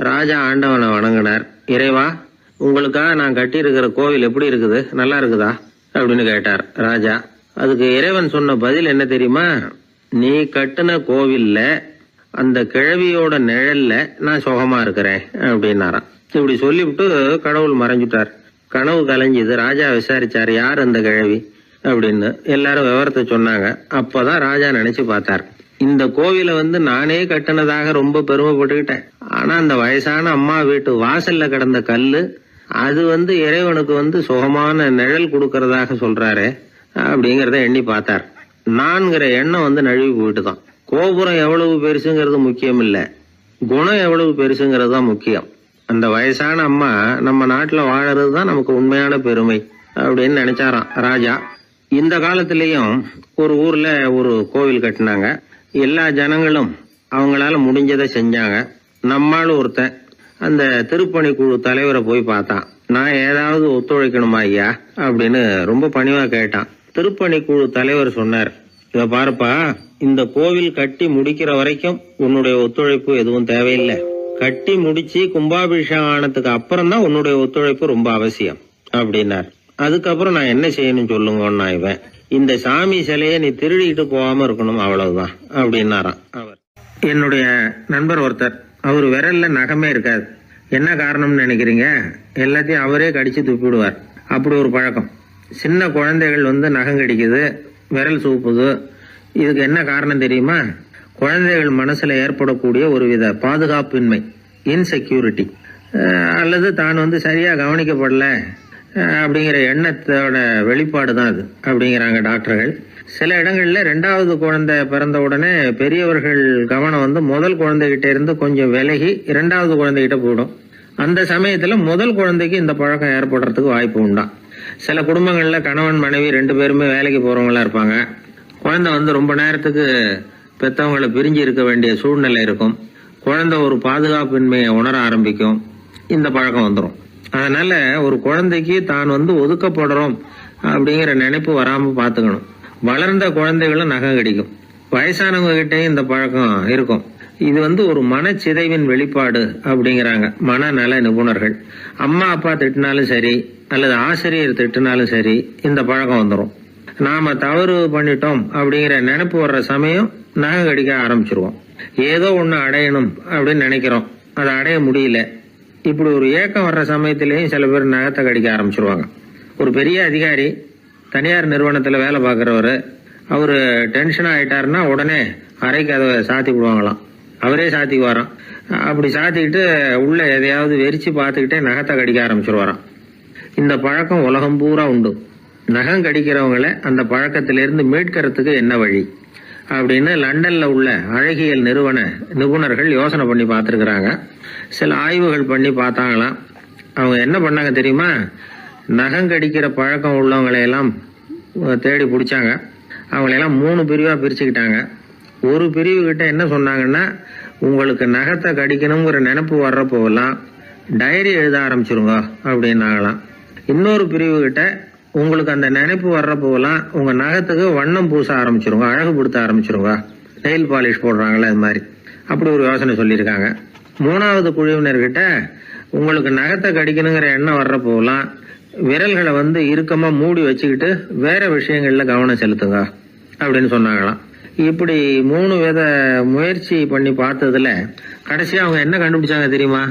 ராஜா ஆண்டவனை வணங்கினார். இறைவா, உங்களுக்காக நான் கட்டி இருக்கிற கோவில் எப்படி இருக்குது, நல்லா இருக்குதா அப்படின்னு கேட்டார் ராஜா. அதுக்கு இறைவன் சொன்ன பதில் என்ன தெரியுமா? நீ கட்டின கோவில்ல அந்த கிழவியோட நிழல்ல நான் சுகமா இருக்கிறேன் அப்படின்னாராம். இப்படி சொல்லிவிட்டு கடவுள் மறைஞ்சுட்டார். கனவு கலைஞ்சுது. ராஜா விசாரிச்சார், யார் அந்த கிழவி அப்படின்னு. எல்லாரும் விவரத்தை சொன்னாங்க. அப்பதான் ராஜா நினைச்சு பார்த்தார், இந்த கோவிலை நானே கட்டினதாக ரொம்ப பெருமைப்பட்டுக்கிட்டேன். ஆனா அந்த வயசான அம்மா வீட்டு வாசல்ல கிடந்த கல்லு அது இறைவனுக்கு சுகமான நிழல் கொடுக்கறதாக சொல்றாரு அப்படிங்கறத எண்ணி பார்த்தார். நான்கிற எண்ணம் நழுவி போயிட்டுதான். கோபுரம் எவ்வளவு பெருசுங்கிறது முக்கியம் இல்ல, குணம் எவ்வளவு பெருசுங்கிறது தான் முக்கியம். அந்த வயசான அம்மா நம்ம நாட்டுல வாழறது தான் நமக்கு உண்மையான பெருமை அப்படின்னு நினைச்சாராம் ராஜா. இந்த காலத்திலயும் ஒரு ஊர்ல ஒரு கோவில் கட்டினாங்க. எல்லா ஜனங்களும் அவங்களால முடிஞ்சதை செஞ்சாங்க. நம்மால் ஒருத்தன் அந்த திருப்பணி குழு தலைவரை போய் பார்த்தான். நான் ஏதாவது ஒத்துழைக்கணுமா ஐயா அப்படின்னு ரொம்ப பணிவா கேட்டான். திருப்பணி குழு தலைவர் சொன்னார், இத பாருப்பா, இந்த கோவில் கட்டி முடிக்கிற வரைக்கும் உன்னுடைய ஒத்துழைப்பு எதுவும் தேவையில்லை. கட்டி முடிச்சு கும்பாபிஷேகம் ஆனதுக்கு அப்புறம் தான் உன்னுடைய ஒத்துழைப்பு ரொம்ப அவசியம் அப்படின்னார். அதுக்கப்புறம் நான் என்ன செய்யணும் சொல்லுங்கன்னா இவன், இந்த சாமி சிலையை நீ திருடிட்டு போகாம இருக்கணும் அவ்வளவுதான் அப்படின்னாராம் அவர். என்னுடைய நண்பர் ஒருத்தர், அவர் விரல்ல நகமே இருக்காது. என்ன காரணம்னு நினைக்கிறீங்க? எல்லாத்தையும் அவரே கடிச்சு துப்பிடுவார். அப்படி ஒரு பழக்கம். சின்ன குழந்தைகள் நகம் கடிக்குது, விரல் சூப்புது. இதுக்கு என்ன காரணம் தெரியுமா? குழந்தைகள் மனசுல ஏற்படக்கூடிய ஒருவித பாதுகாப்பின்மை, இன்செக்யூரிட்டி, அல்லது தான் சரியா கவனிக்கப்படல அப்படிங்கிற எண்ணத்தோட வெளிப்பாடு தான் அது அப்படிங்கிறாங்க டாக்டர்கள். சில இடங்கள்ல 2வது குழந்தை பிறந்த உடனே பெரியவர்கள் கவனம் முதல் குழந்தைகிட்ட இருந்து கொஞ்சம் விலகி 2வது குழந்தைகிட்ட போயிடும். அந்த சமயத்துல முதல் குழந்தைக்கு இந்த பழக்கம் ஏற்படுறதுக்கு வாய்ப்பு உண்டா. சில குடும்பங்கள்ல கணவன் மனைவி 2 பேருமே வேலைக்கு போறவங்களா இருப்பாங்க. குழந்தை ரொம்ப நேரத்துக்கு பெத்தவங்களை பிரிஞ்சு இருக்க வேண்டிய சூழ்நிலை இருக்கும். குழந்தை ஒரு பாதுகாப்பின்மையை உணர ஆரம்பிக்கும். இந்த பழக்கம் வந்துடும். அதனால ஒரு குழந்தைக்கு தான் ஒதுக்கப்படுறோம் அப்படிங்கிற நினைப்பு வராம பாத்துக்கணும். வளர்ந்த குழந்தைகளும் நகம் கடிக்கும். வயசானவங்க கிட்டையும் இந்த பழக்கம் இருக்கும். இது ஒரு மனச்சிதைவின் வெளிப்பாடு அப்படிங்கிறாங்க மனநல நிபுணர்கள். அம்மா அப்பா திட்டினாலும் சரி, அல்லது ஆசிரியர் திட்டினாலும் சரி, இந்த பழக்கம் வந்துடும். நாம தவறு பண்ணிட்டோம் அப்படிங்கிற நினைப்பு வர்ற சமயம் நகம் கடிக்க ஆரம்பிச்சிருவோம். ஏதோ ஒண்ணு அடையணும் அப்படின்னு நினைக்கிறோம், அதை அடைய முடியல. இப்படி ஒரு ஏக்கம் வர்ற சமயத்திலேயும் சில பேர் நகத்தை கடிக்க ஆரம்பிச்சிருவாங்க. ஒரு பெரிய அதிகாரி, தனியார் நிறுவனத்துல வேலை பார்க்கிறவரு, அவரு டென்ஷன் ஆயிட்டாருன்னா உடனே அறைக்கு அதை சாத்தி விடுவாங்களாம். அவரே சாத்திக்குவாராம். அப்படி சாத்திக்கிட்டு உள்ள எதையாவது வெறிச்சு பார்த்துக்கிட்டே நகத்தை கடிக்க ஆரம்பிச்சிருவாராம். இந்த பழக்கம் உலகம் பூரா உண்டு. நகம் கடிக்கிறவங்களை அந்த பழக்கத்திலிருந்து மீட்கிறதுக்கு என்ன வழி அப்படின்னு லண்டன்ல உள்ள அழகியல் நிறுவன நிபுணர்கள் யோசனை பண்ணி பார்த்துருக்குறாங்க. சில ஆய்வுகள் பண்ணி பார்த்தாங்களாம். அவங்க என்ன பண்ணாங்க தெரியுமா? நகம் கடிக்கிற பழக்கம் உள்ளவங்களையெல்லாம் தேடி பிடிச்சாங்க. அவங்களையெல்லாம் 3 பிரிவா பிரிச்சுக்கிட்டாங்க. ஒரு பிரிவு கிட்ட என்ன சொன்னாங்கன்னா, உங்களுக்கு நகத்தை கடிக்கணுங்கிற நினைப்பு வர்றப்போவெல்லாம் டைரி எழுத ஆரம்பிச்சிருங்க அப்படின்னாங்களாம். இன்னொரு பிரிவு கிட்ட, உங்களுக்கு அந்த நினைப்பு வர்றப்போவெல்லாம் உங்க நகத்துக்கு வண்ணம் பூச ஆரம்பிச்சிருங்க, அழகுபடுத்த ஆரம்பிச்சிருங்க, நெயில் பாலிஷ் போடுறாங்களே அது மாதிரி. அப்படி ஒரு யோசனை சொல்லியிருக்காங்க. 3வது குழுவினர்கிட்ட, உங்களுக்கு நகத்தை கடிக்கணுங்கிற எண்ணம் வர்றப்போவெல்லாம் விரல்களை இறுக்கமா மூடி வச்சுக்கிட்டு வேற விஷயங்கள்ல கவனம் செலுத்துங்க அப்படின்னு சொன்னாங்களாம். இப்படி 3 வித முயற்சி பண்ணி பார்த்ததுல கடைசியா அவங்க என்ன கண்டுபிடிச்சாங்க தெரியுமா?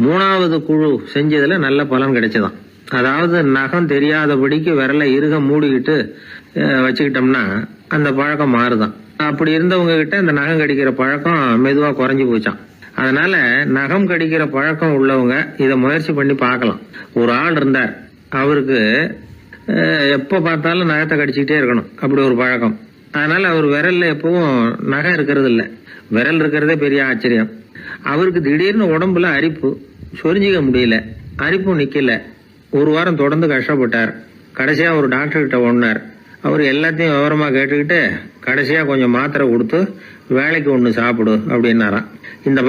3வது குழு செஞ்சதுல நல்ல பலன் கிடைச்சதாம். அதாவது நகம் தெரியாதபடிக்கு விரலை இறுக மூடிக்கிட்டு வச்சுக்கிட்டோம்னா அந்த பழக்கம் மாறுதான். அப்படி இருந்தவங்க கிட்ட இந்த நகம் கடிக்கிற பழக்கம் மெதுவா குறைஞ்சு போச்சான். அதனால நகம் கடிக்கிற பழக்கம் உள்ளவங்க இதை முயற்சி பண்ணி பார்க்கலாம். ஒரு ஆள் இருந்தார், அவருக்கு எப்ப பார்த்தாலும் நகத்தை கடிச்சுக்கிட்டே இருக்கணும், அப்படி ஒரு பழக்கம். அதனால அவர் விரல்ல எப்பவும் நகம் இருக்கிறது இல்ல. விரல் இருக்கிறதே பெரிய ஆச்சரியம். அவருக்கு திடீர்னு உடம்புல அரிப்பு, சொரிஞ்சிக்க முடியல, அரிப்பும் நிக்கல. 1 வாரம் தொடர்ந்து கஷ்டப்பட்டார். கடைசியா ஒரு டாக்டர் கிட்ட ஓடினார். அவர் எல்லாத்தையும் விவரமா கேட்டுக்கிட்டு கடைசியா கொஞ்சம் மாத்திரை கொடுத்து வேலைக்கு ஒண்ணு சாப்பிடு அப்படின்னாராம். இந்த